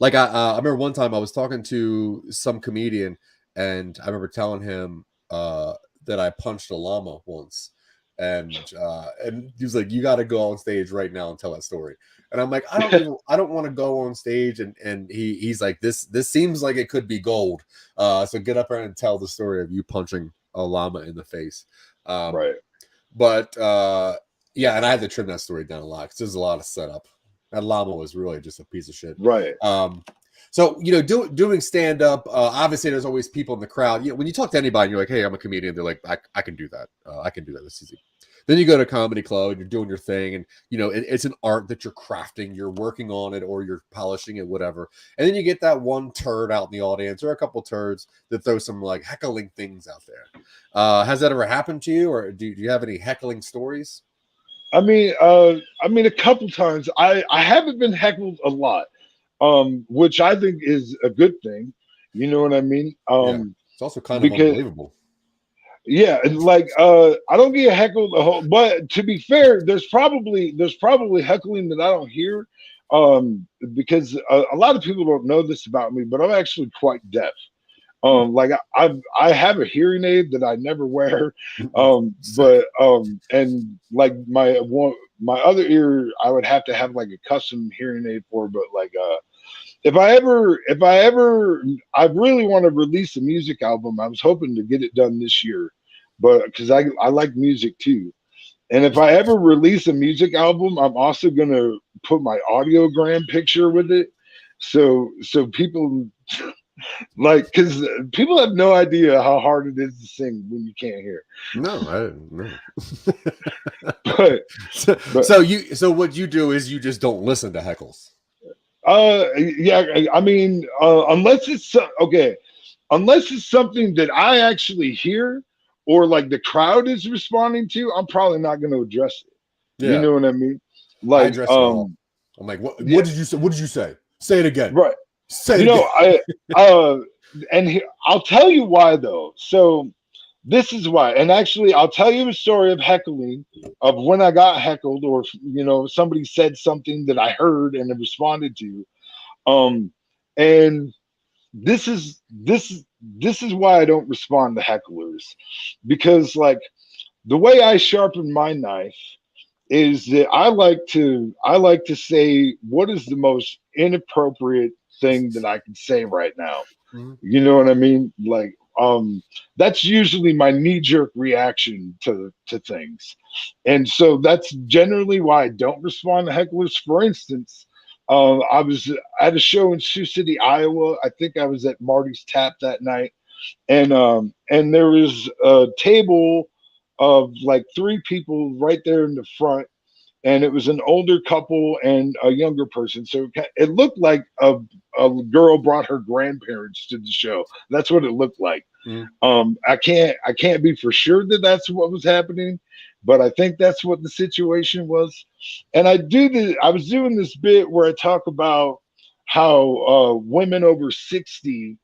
D: Like I remember one time I was talking to some comedian and I remember telling him that I punched a llama once. And he was like, you got to go on stage right now and tell that story. And I'm like, I don't want to go on stage. And he's like, this seems like it could be gold. So get up there and tell the story of you punching a llama in the face.
E: Right.
D: But yeah, and I had to trim that story down a lot because there's a lot of setup. That llama was really just a piece of shit.
E: Right.
D: So doing stand up, obviously there's always people in the crowd. When you talk to anybody, and you're like, "Hey, I'm a comedian." They're like, "I can do that. I can do that. It's easy." Then you go to a comedy club and you're doing your thing, and it's an art that you're crafting, you're working on it, or you're polishing it, whatever. And then you get that one turd out in the audience, or a couple turds that throw some like heckling things out there. Has that ever happened to you, or do you have any heckling stories?
E: I mean, a couple times. I haven't been heckled a lot, which I think is a good thing. You know what I mean?
D: Yeah. It's also kind of unbelievable.
E: Yeah, and like I don't get heckled a whole, but to be fair, there's probably heckling that I don't hear, because a lot of people don't know this about me, but I'm actually quite deaf. Like I have a hearing aid that I never wear, but and like my other ear I would have to have like a custom hearing aid for, but like if I really want to release a music album. I was hoping to get it done this year, but because I like music too. And if I ever release a music album, I'm also gonna put my audiogram picture with it. So people like, because people have no idea how hard it is to sing when you can't hear.
D: No, I didn't know.
E: but
D: So what you do is you just don't listen to heckles.
E: Yeah, I mean, unless it's something that I actually hear or like the crowd is responding to, I'm probably not going to address it.
D: Yeah.
E: You know what I mean?
D: I
E: Like,
D: address it all. I'm like, what did you say? What did you say? Say it again.
E: Right.
D: Say it again.
E: I'll tell you why though. So this is why. And actually, I'll tell you a story of heckling, of when I got heckled, or somebody said something that I heard and responded to. And this is why I don't respond to hecklers, because like the way I sharpen my knife is that I like to say what is the most inappropriate thing that I can say right now.
D: Mhm.
E: You know what I mean? Like, that's usually my knee-jerk reaction to things. And so that's generally why I don't respond to hecklers. For instance, I was at a show in Sioux City, Iowa. I think I was at Marty's Tap that night, and there was a table of like three people right there in the front, and it was an older couple and a younger person. So it looked like a girl brought her grandparents to the show. That's what it looked like.
D: Mhm.
E: I can't be for sure that that's what was happening, but I think that's what the situation was. And I was doing this bit where I talk about how women over 60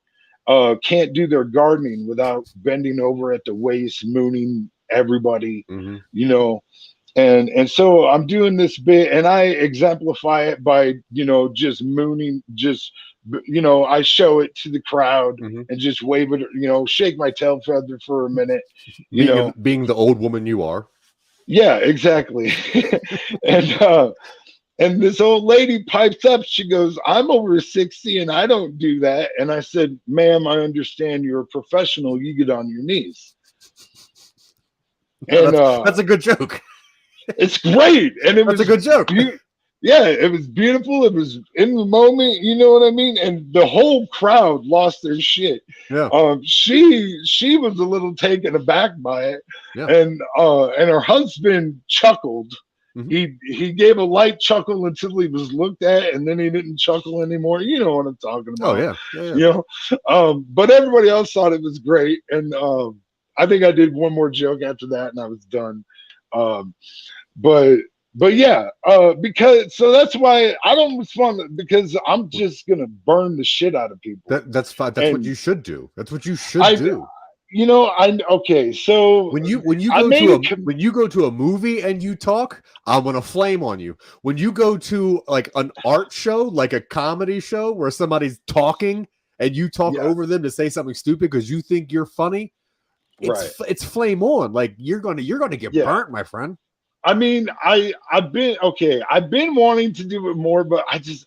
E: can't do their gardening without bending over at the waist, mooning everybody,
D: Mhm.
E: you know. And so I'm doing this bit, and I exemplify it by just mooning, just I show it to the crowd
D: Mhm.
E: and just wave it, shake my tail feather for a minute,
D: Being the old woman you are.
E: yeah, exactly. and and this old lady pipes up. She goes, "I'm over 60 and I don't do that." And I said, "Ma'am, I understand you're a professional. You get on your knees."
D: No,
E: And
D: that's a good joke.
E: it's great. And it
D: That's
E: was
D: a good joke.
E: yeah, it was beautiful. It was in the moment, you know what I mean? And the whole crowd lost their shit.
D: Yeah.
E: She was a little taken aback by it.
D: Yeah.
E: And her husband chuckled.
D: Mhm.
E: He gave a light chuckle until he was looked at, and then he didn't chuckle anymore. You know what I'm talking
D: Oh
E: about.
D: yeah. Yeah.
E: You but everybody else thought it was great. And I think I did one more joke after that and I was done. Um, but yeah, because so that's why I don't respond, because I'm just gonna burn the shit out of people.
D: That's fine. That's what
E: And
D: you should do. That's what you should
E: I,
D: do.
E: I okay. So
D: When you
E: I
D: go
E: made
D: to
E: a
D: when you go to a movie and you talk, I'm gonna flame on you. When you go to like an art show, like a comedy show where somebody's talking and you talk
E: yeah,
D: over them to say something stupid because you think you're funny,
E: right,
D: it's flame on. Like you're gonna get
E: yeah.
D: burnt, my friend.
E: I mean, I've been okay. I've been wanting to do it more, but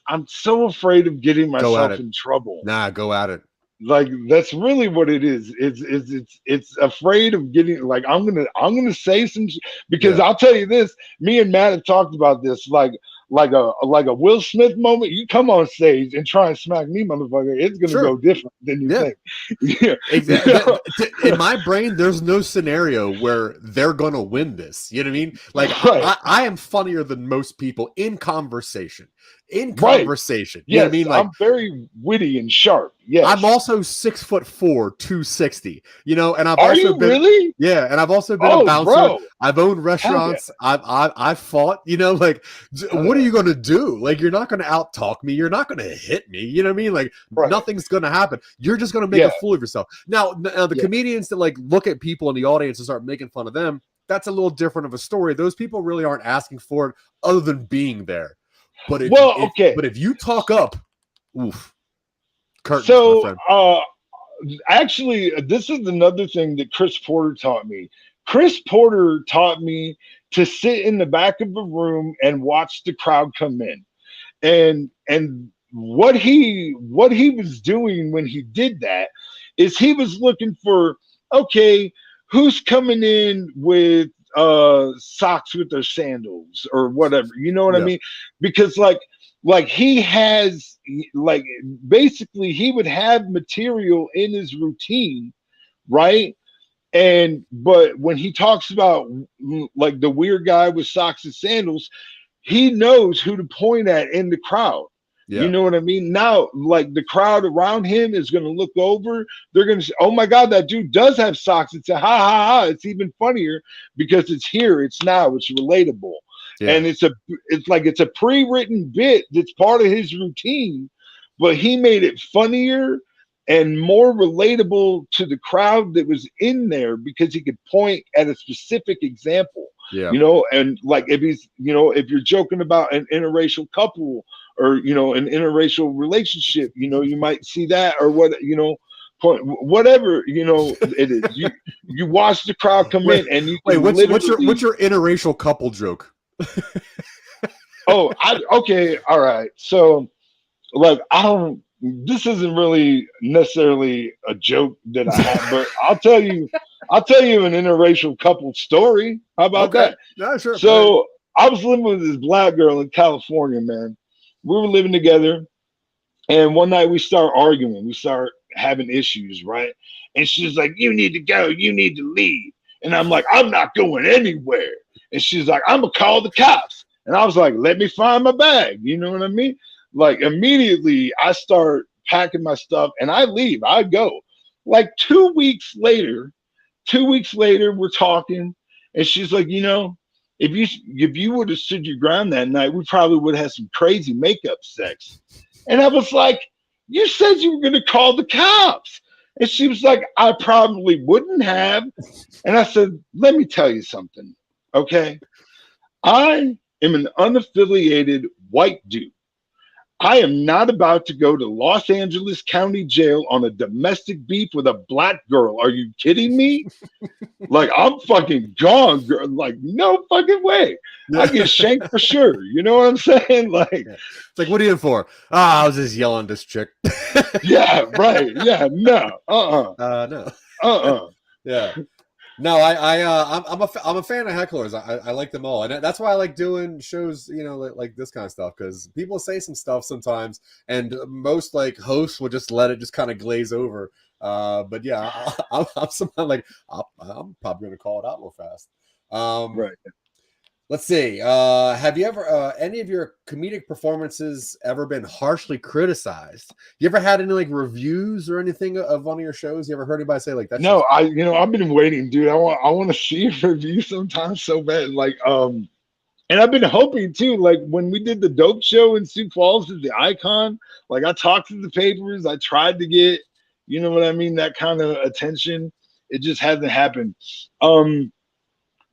E: I'm so afraid of getting
D: Go at
E: myself
D: it.
E: in trouble.
D: Nah, go at it.
E: Like that's really what it is. It's afraid of getting, like, I'm gonna say because
D: Yeah.
E: I'll tell you this. Me and Matt have talked about this. Like a Will Smith moment. You come on stage and try and smack me, motherfucker. It's gonna
D: Sure.
E: go different than you
D: Yeah.
E: think. Yeah.
D: Exactly. In my brain, there's no scenario where they're gonna win this. You know what I mean? Like
E: Right.
D: I am funnier than most people in conversation. In
E: Right.
D: conversation. You know what I
E: Yes,
D: mean? Like
E: I'm very witty and sharp. Yes.
D: I'm also 6'4", 260. And I've
E: Are
D: also
E: you
D: been
E: really?
D: and I've also been a
E: Oh,
D: bouncer.
E: bro.
D: I've owned
E: Hell
D: restaurants. I've fought. Like, what are you gonna do? Like, you're not gonna out talk me. You're not gonna hit me. You know what I mean? Like,
E: Right.
D: nothing's gonna happen. You're just gonna make a fool of yourself. Now the comedians that like look at people in the audience and start making fun of them, that's a little different of a story. Those people really aren't asking for it other than being there. But if you talk up, oof, curtains, my friend.
E: Actually, this is another thing that Chris Porter taught me. Chris Porter taught me to sit in the back of a room and watch the crowd come in. And what he was doing when he did that is he was looking for, okay, who's coming in with socks with their sandals or whatever, you know what I mean? Because like he has, like, basically he would have material in his routine, right? But when he talks about like the weird guy with socks and sandals, he knows who to point at in the crowd.
D: Yeah.
E: You know what I mean? Now, like, the crowd around him is going to look over. They're going to say, "Oh my God, that dude does have socks." It's a ha ha ha. It's even funnier because it's here, it's now, it's relatable.
D: Yeah.
E: And it's a pre-written bit that's part of his routine, but he made it funnier and more relatable to the crowd that was in there because he could point at a specific example.
D: Yeah.
E: And like if if you're joking about an interracial couple or an interracial relationship, you might see that, or whatever it is. You watch the crowd come in and you
D: what's your interracial couple joke?
E: Okay, all right. So like I don't this isn't really necessarily a joke that I have, but I'll tell you an interracial couple story. How about
D: Okay.
E: that?
D: No, sure.
E: So I was living with this black girl in California, man. We were living together, and one night we start arguing. We start having issues, right? And she's like, "You need to go. You need to leave." And I'm like, "I'm not going anywhere." And she's like, "I'm gonna call the cops." And I was like, "Let me find my bag." You know what I mean? Like immediately, I start packing my stuff and I leave. I go. Like 2 weeks later, we're talking, and she's like, if you would have stood your ground that night, we probably would have had some crazy makeup sex. And I was like, you said you were going to call the cops. And she was like, I probably wouldn't have. And I said, let me tell you something. Okay. I am an unaffiliated white dude. I am not about to go to Los Angeles County Jail on a domestic beef with a black girl. Are you kidding me? Like, I'm fucking gone, girl. Like, no fucking way. I get shanked for sure. You know what I'm saying? Like,
D: it's like, what are you in for? I was just yelling at this chick.
E: yeah, right. Yeah, no.
D: No.
E: Yeah.
D: No, I'm a fan of hecklers. I like them all, and that's why I like doing shows, like this kind of stuff, because people say some stuff sometimes, and most like hosts will just let it just kind of glaze over. But yeah, I'm someone like I'm probably going to call it out real fast.
E: Right.
D: Let's see. Have you ever any of your comedic performances ever been harshly criticized? You ever had any like reviews or anything of one of your shows? You ever heard anybody say like that?
E: No, I've been waiting, dude. I want to see a review sometimes so bad. Like, and I've been hoping too. Like when we did the Dope Show in Sioux Falls at the Icon, like I talked to the papers. I tried to get, you know what I mean, that kind of attention. It just hasn't happened.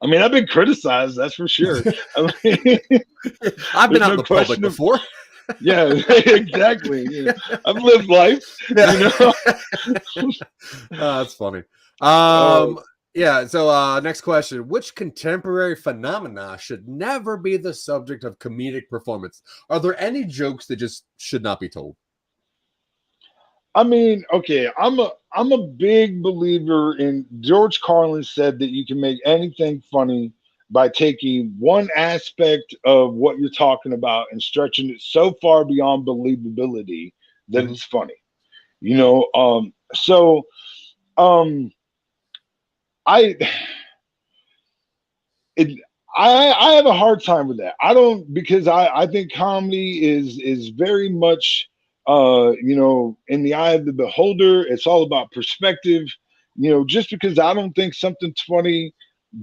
E: I mean, I've been criticized, that's for sure. I mean,
D: I've been out in the public before.
E: Yeah, exactly. Yeah. I've lived life. Yeah.
D: That's funny. Yeah. So next question. Which contemporary phenomena should never be the subject of comedic performance? Are there any jokes that just should not be told?
E: I mean, okay, I'm a big believer in George Carlin said that you can make anything funny by taking one aspect of what you're talking about and stretching it so far beyond believability that it's funny. So I I have a hard time with that. I don't, because I think comedy is very much in the eye of the beholder. It's all about perspective. Just because I don't think something's funny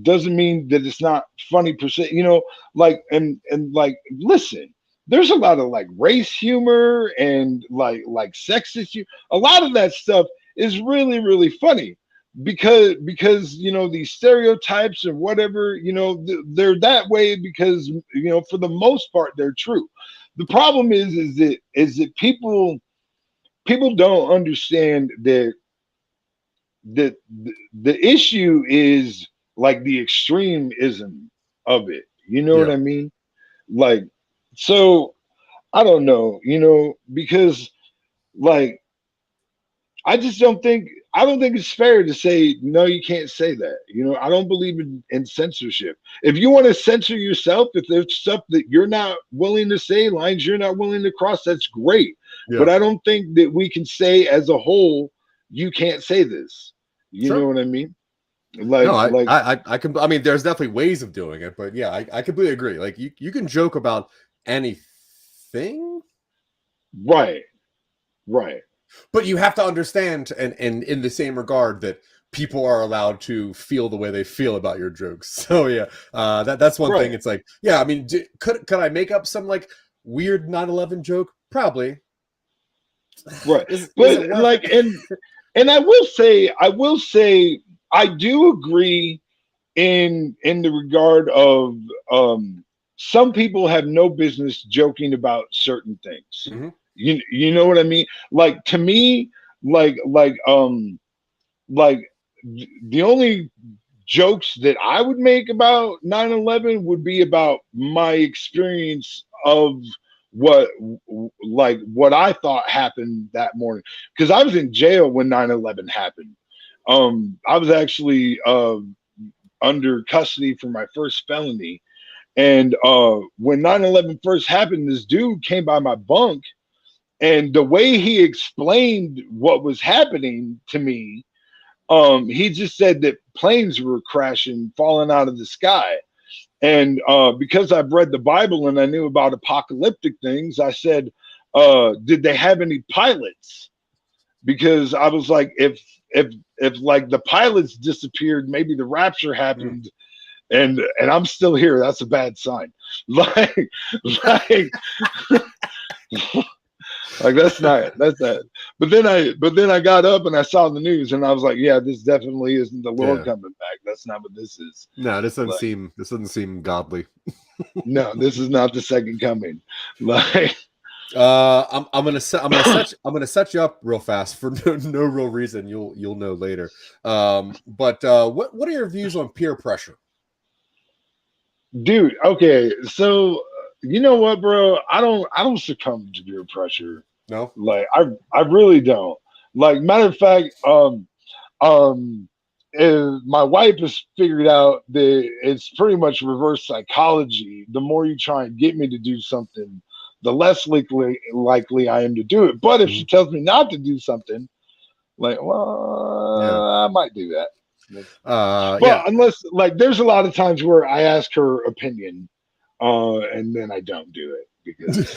E: doesn't mean that it's not funny per se. Like like listen, there's a lot of like race humor and like sexist humor. A lot of that stuff is really, really funny because these stereotypes or whatever, they're that way because for the most part they're true. The problem is that people don't understand that the issue is like the extremism of it. You know what I mean? Like, so I don't know, because like I just don't think it's fair to say no, you can't say that. I don't believe in censorship. If you want to censor yourself, if there's stuff that you're not willing to say, lines you're not willing to cross, that's great. Yeah. But I don't think that we can say as a whole, you can't say this. You know what I mean? Like,
D: no,
E: I
D: can. I mean, there's definitely ways of doing it, but yeah, I completely agree. Like you can joke about anything,
E: right.
D: But you have to understand, and in the same regard, that people are allowed to feel the way they feel about your jokes. So yeah, that's one thing. It's like, yeah, I mean, could I make up some like weird 9/11 joke? Probably.
E: Right. But like, and I will say, I do agree in the regard of some people have no business joking about certain things. Mm-hmm. You know what I mean? Like, to me, like the only jokes that I would make about 9/11 would be about my experience of what what I thought happened that morning, because I was in jail when 9/11 happened. I was actually under custody for my first felony. And when 9/11 first happened, this dude came by my bunk, and the way he explained what was happening to me, he just said that planes were crashing, falling out of the sky. And because I've read the Bible and I knew about apocalyptic things, I said, did they have any pilots? Because I was like, if like the pilots disappeared, maybe the rapture happened, and I'm still here. That's a bad sign. Like, like, like that's not. But then I got up and I saw the news and I was like, yeah, this definitely isn't the Lord coming back. That's not what this is.
D: No, this doesn't seem godly.
E: No, this is not the second coming. Like,
D: I'm gonna set you up real fast for no real reason. You'll know later. But what are your views on peer pressure?
E: dude, okay, so you know what, bro? I don't succumb to peer pressure.
D: No,
E: Like, I really don't. Like, matter of fact, my wife has figured out that it's pretty much reverse psychology. The more you try and get me to do something, the less likely I am to do it. But if she tells me not to do something, like, well, I might do that. But unless, like, there's a lot of times where I ask her opinion, and then I don't do it, because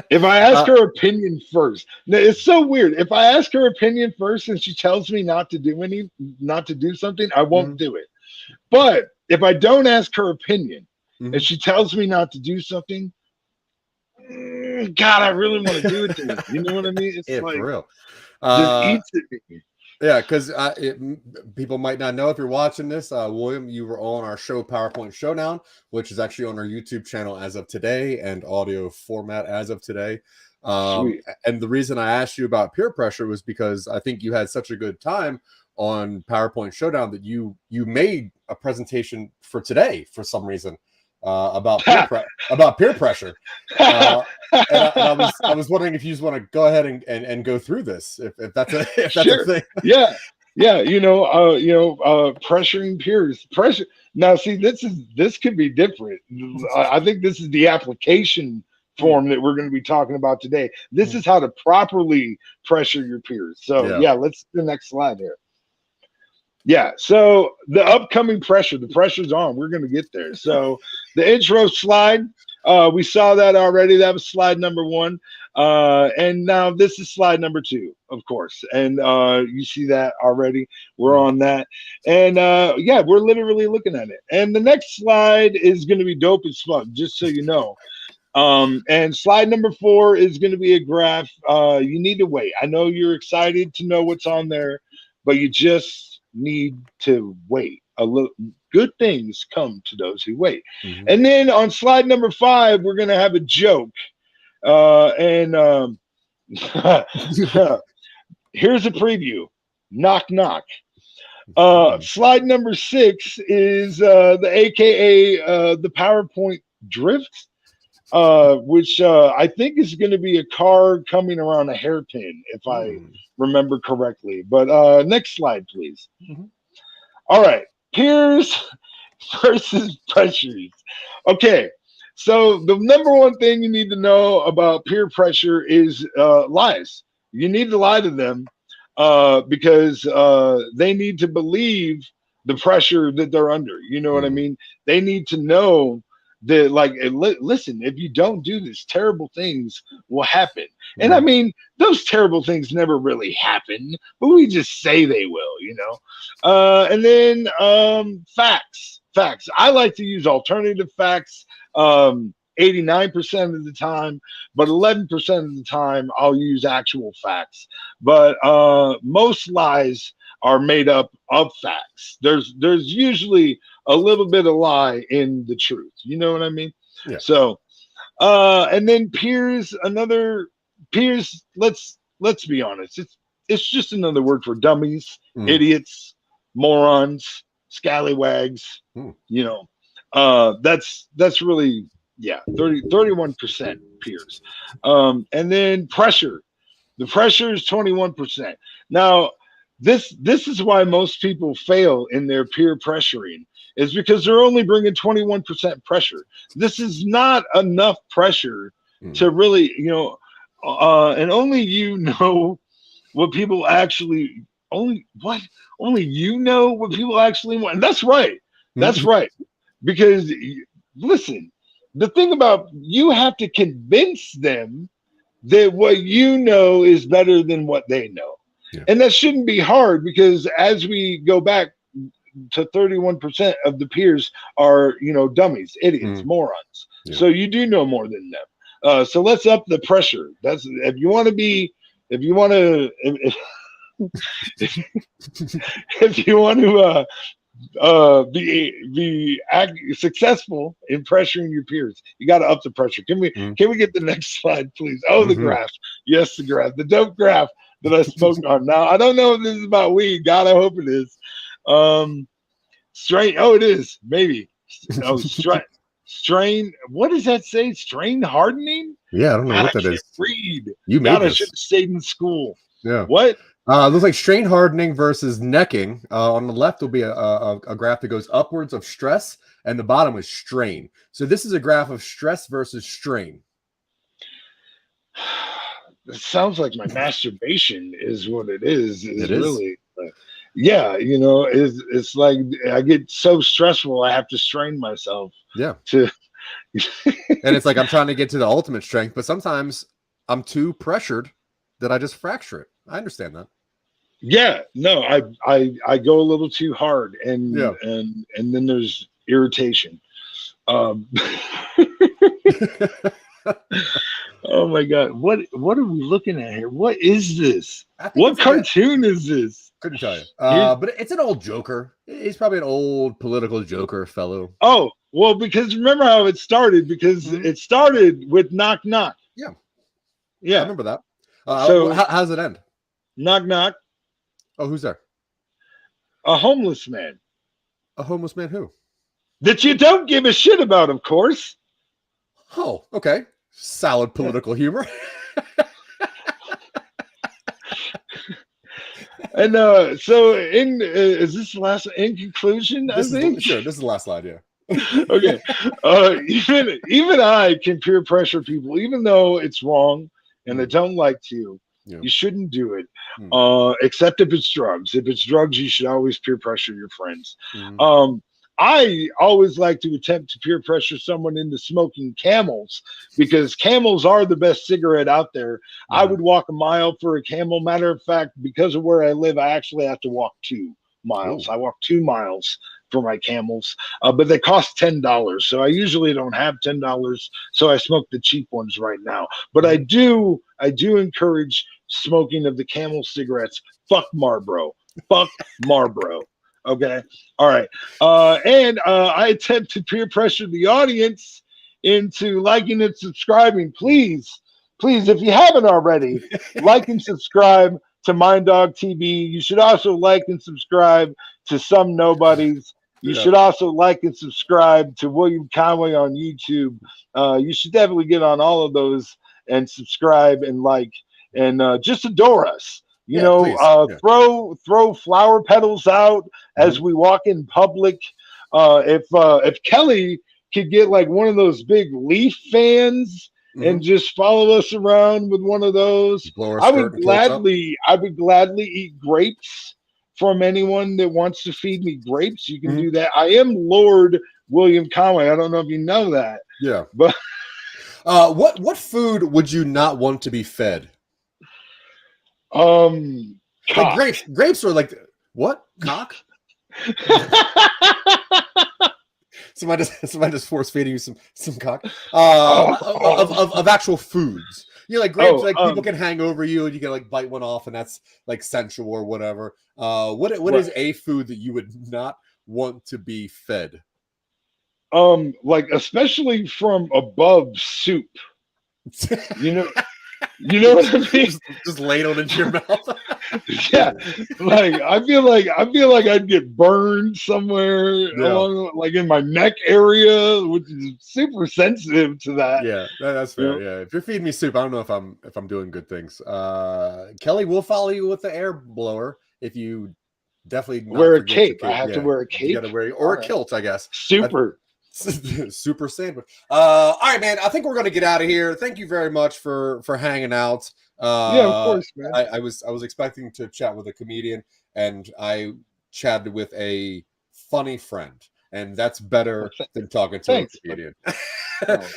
E: if I ask her opinion first, it's so weird. If I ask her opinion first and she tells me not to do something, I won't do it. But if I don't ask her opinion and she tells me not to do something, God, I really want to do it to her. You know what I mean? It's like,
D: for real.
E: Just eats at me.
D: Yeah, because people might not know if you're watching this. William, you were on our show, PowerPoint Showdown, which is actually on our YouTube channel as of today and audio format as of today. And the reason I asked you about peer pressure was because I think you had such a good time on PowerPoint Showdown that you made a presentation for today for some reason about peer pressure. And I was wondering if you just want to go ahead and go through this, if that's a thing.
E: Yeah. Pressuring peers. Pressure. Now, see, this could be different. I think this is the application form that we're going to be talking about today. This is how to properly pressure your peers. So let's do the next slide here. Yeah, so the upcoming pressure, the pressure's on. We're going to get there. So the intro slide, we saw that already. That was slide number 1. And now this is slide number 2, of course. And you see that already. We're on that. And we're literally looking at it. And the next slide is going to be dope as fuck, just so you know. And slide number 4 is going to be a graph. You need to wait. I know you're excited to know what's on there, but you just need to wait a little. Good things come to those who wait. And then on slide number 5, we're going to have a joke. And here's a preview. Knock, knock. Slide number 6 is the AKA the PowerPoint drift, which I think is going to be a car coming around a hairpin, if I remember correctly. But next slide, please. All right, peers versus pressures. Okay, so the number one thing you need to know about peer pressure is lies. You need to lie to them because they need to believe the pressure that they're under. You know what I mean? They need to know that, like, listen, if you don't do this, terrible things will happen. And I mean, those terrible things never really happen, but we just say they will, you know. And then facts. I like to use alternative facts 89% of the time, but 11% of the time I'll use actual facts. But most lies are made up of facts. There's usually a little bit of lie in the truth. You know what I mean? Yeah. So, and then peers, let's be honest. It's just another word for dummies, idiots, morons, scallywags. You know, that's really Yeah, 31% peers. And then pressure. The pressure is 21%. Now, this is why most people fail in their peer pressuring, is because they're only bringing 21% pressure. This is not enough pressure to really, and only you know what people actually only you know what people actually want. And that's right. That's right. Because listen, the thing about, you have to convince them that what you know is better than what they know.
D: Yeah.
E: And that shouldn't be hard, because as we go back to 31% of the peers are, dummies, idiots, morons.
D: Yeah.
E: So you do know more than them. So let's up the pressure. That's, if you want to if you want to be successful in pressuring your peers, you got to up the pressure. Can we get the next slide, please? Oh, the graph. Yes, the graph, the dope graph that I spoke on. Now, I don't know if this is about weed. God, I hope it is. Strain. Oh, it is. Maybe. Oh, strain. What does that say? Strain hardening?
D: Yeah, I don't know what that is.
E: Read.
D: You made
E: God,
D: this.
E: I should have stayed in school.
D: Yeah.
E: What?
D: Looks like strain hardening versus necking. On the left will be a graph that goes upwards of stress, and the bottom is strain. So this is a graph of stress versus strain.
E: It sounds like my masturbation is what it is.
D: It is.
E: Really. Yeah, it's like I get so stressful, I have to strain myself.
D: Yeah.
E: To
D: and it's like I'm trying to get to the ultimate strength, but sometimes I'm too pressured that I just fracture it. I understand that.
E: Yeah, no, I go a little too hard, and then there's irritation. Oh my God, what are we looking at here? What is this? What cartoon is this?
D: Couldn't tell you. But it's an old Joker. He's probably an old political Joker fellow.
E: Oh, well, because remember how it started? Because it started with knock knock.
D: Yeah.
E: Yeah.
D: I remember that. So how does it end?
E: Knock knock.
D: Oh, who's there?
E: A homeless man.
D: A homeless man who?
E: That you don't give a shit about, of course.
D: Oh, okay. Solid political humor.
E: And so is this the last, in conclusion, I think?
D: Sure, this is the last slide, yeah.
E: Okay. Even I can peer pressure people, even though it's wrong and I don't like to. Yeah. You shouldn't do it, except if it's drugs. If it's drugs, you should always peer pressure your friends. I always like to attempt to peer pressure someone into smoking Camels, because Camels are the best cigarette out there. I would walk a mile for a Camel. Matter of fact, because of where I live, I actually have to walk 2 miles. I walk 2 miles for my Camels, but they cost $10. So I usually don't have $10. So I smoke the cheap ones right now. But I do encourage smoking of the Camel cigarettes. Fuck Marlboro. Fuck Marlboro. Okay. All right. And I attempt to peer pressure the audience into liking and subscribing. Please, if you haven't already, like and subscribe to Mind Dog TV. You should also like and subscribe to Some Nobodies. You should also like and subscribe to William Conway on YouTube. You should definitely get on all of those and subscribe and like, and just adore us. Throw flower petals out as we walk in public. If Kelly could get like one of those big leaf fans and just follow us around with one of those, I would gladly eat grapes from anyone that wants to feed me grapes. You can do that. I am Lord William Conway. I don't know if you know that.
D: Yeah.
E: But
D: what food would you not want to be fed? Like grapes are like what? Cock? somebody just force feeding you some cock. Of actual foods. Like grapes, people can hang over you and you can like bite one off and that's like sensual or whatever. What is a food that you would not want to be fed?
E: Like especially from above soup. You know what I mean?
D: Just ladled into your mouth.
E: Yeah, like I feel like I'd get burned somewhere along, like in my neck area, which is super sensitive to that.
D: Yeah, that's fair. Yeah, if you're feeding me soup, I don't know if I'm doing good things. Kelly will follow you with the air blower if you definitely
E: wear a cape. I have to wear a cape.
D: You got to wear or a kilt, I guess.
E: Super.
D: Super sandwich. All right, man. I think we're gonna get out of here. Thank you very much for hanging out.
E: Yeah, of course, man.
D: I was expecting to chat with a comedian, and I chatted with a funny friend, and that's better than talking to a comedian.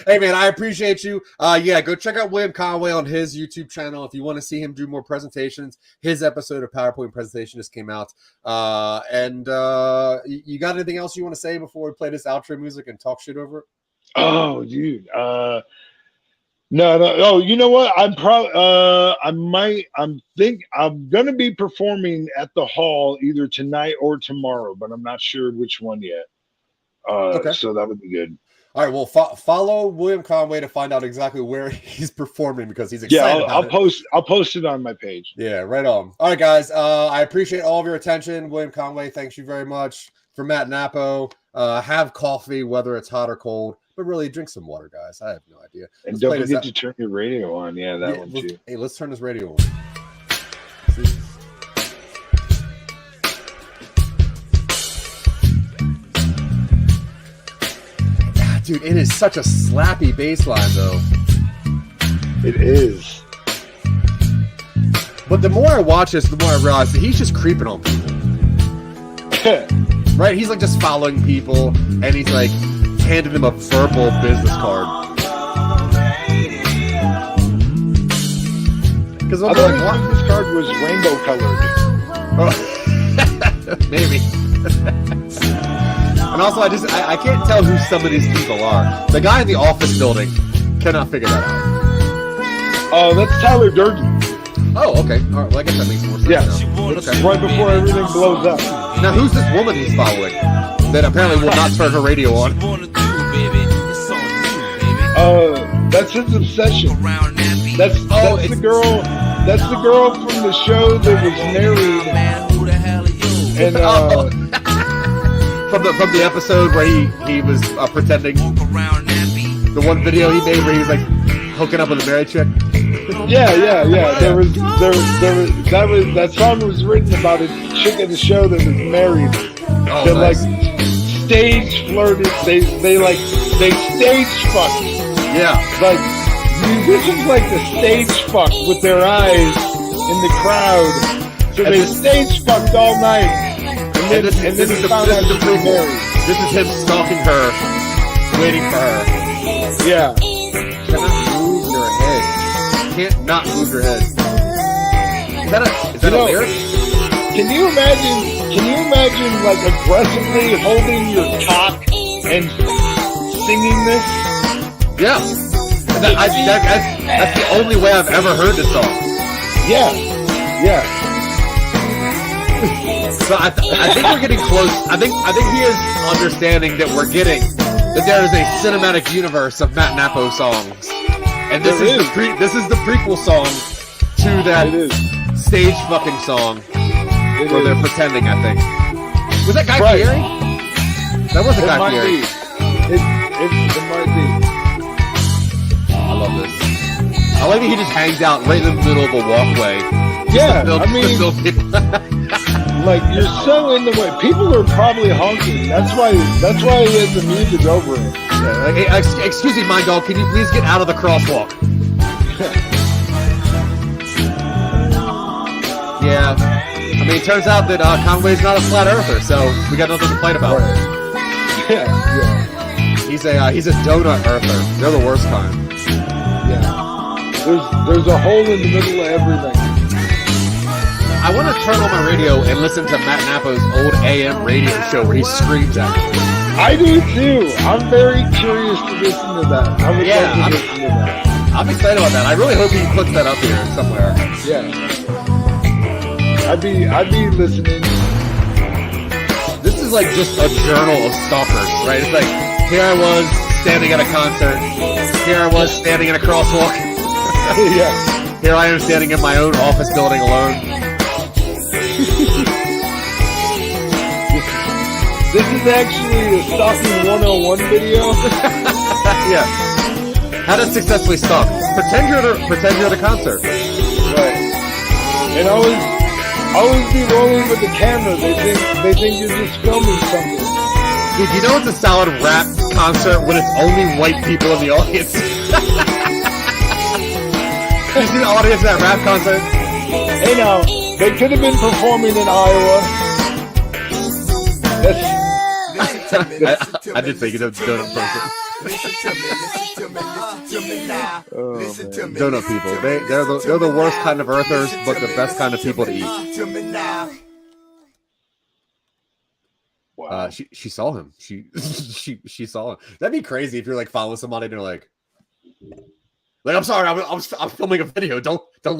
D: Hey, man, I appreciate you. Yeah, go check out William Conway on his YouTube channel if you want to see him do more presentations. His episode of PowerPoint presentation just came out. And you got anything else you want to say before we play this outro music and talk shit over it?
E: Oh, dude. No. Oh, you know what? I'm gonna be performing at the hall either tonight or tomorrow, but I'm not sure which one yet. Okay. So that would be good.
D: All right, well, follow William Conway to find out exactly where he's performing because he's excited.
E: Yeah, I'll post it on my page.
D: Yeah, right on. All right, guys, I appreciate all of your attention. William Conway, thanks you very much. For Matt Napo, have coffee, whether it's hot or cold, but really drink some water, guys. I have no idea.
E: And don't forget to turn your radio on. Yeah, that one too.
D: Hey, let's turn this radio on. Dude, it is such a slappy bass line, though.
E: It is.
D: But the more I watch this, the more I realize that he's just creeping on people. Right? He's like just following people, and he's like handing them a verbal business card. Because
E: I thought the business card was rainbow colored.
D: Maybe. And also, I can't tell who some of these people are. The guy in the office building cannot figure that out.
E: Oh, that's Tyler Durden.
D: Oh, okay. All right. Well, I guess that makes more sense.
E: Yeah.
D: Okay.
E: Right before everything blows up.
D: Now, who's this woman he's following that apparently will not turn her radio on?
E: That's his obsession. That's the girl. That's the girl from the show that was married. And
D: from the episode where he was pretending, the one video he made where he was like hooking up with a married chick.
E: Yeah. That song was written about a chick at the show that was married. That like stage flirted. They stage fucked.
D: Yeah,
E: like musicians like to stage fuck with their eyes in the crowd. So they stage fucked all night. And then he found out she was married.
D: This is him stalking her, waiting for her.
E: Yeah.
D: Cannot move your head. Can't not move your head. Is that a lyric?
E: Can you imagine like aggressively holding your cock and singing this?
D: Yeah. That's the only way I've ever heard this song.
E: Yeah.
D: So I think we're getting close. I think he is understanding that there is a cinematic universe of Matt Napo songs, and this is the prequel song to that stage fucking song where they're pretending. I think was that Guy Fieri? That wasn't Guy Fieri.
E: It might be.
D: I love this. I like that he just hangs out right in the middle of a walkway.
E: Yeah, like you're so in the way. People are probably honking. That's why he has the music over it.
D: Yeah, like, hey, excuse me, my dog. Can you please get out of the crosswalk? Yeah. I mean, it turns out that Conway's not a flat earther, so we got nothing to fight about.
E: Yeah.
D: He's a donut earther. They're the worst kind.
E: Yeah. There's a hole in the middle of everything.
D: I want to turn on my radio and listen to Matt Napo's old AM radio show where he screams at me.
E: I do too. I'm very curious to listen to that. I would love to listen to that.
D: I'm excited about that. I really hope he puts that up here somewhere.
E: Yeah. I'd be listening.
D: This is like just a journal of stalkers, right? It's like, here I was standing at a concert. Here I was standing in a crosswalk.
E: Yeah.
D: Here I am standing in my own office building alone.
E: This is actually a stalking 101 video.
D: Yeah. How to successfully stalk. Pretend you're at a concert.
E: Right. And always be rolling with the camera. They think you're just filming something.
D: Dude, you know it's a solid rap concert when it's only white people in the audience. You see the audience at that rap concert?
E: Hey now, they could have been performing in Iowa.
D: I did think of donut person. Donut people. They're the worst kind of earthers, but the best kind of people to eat.
E: Wow.
D: She saw him. She saw him. That'd be crazy if you're like following somebody and they're like I'm sorry, I'm filming a video. Don't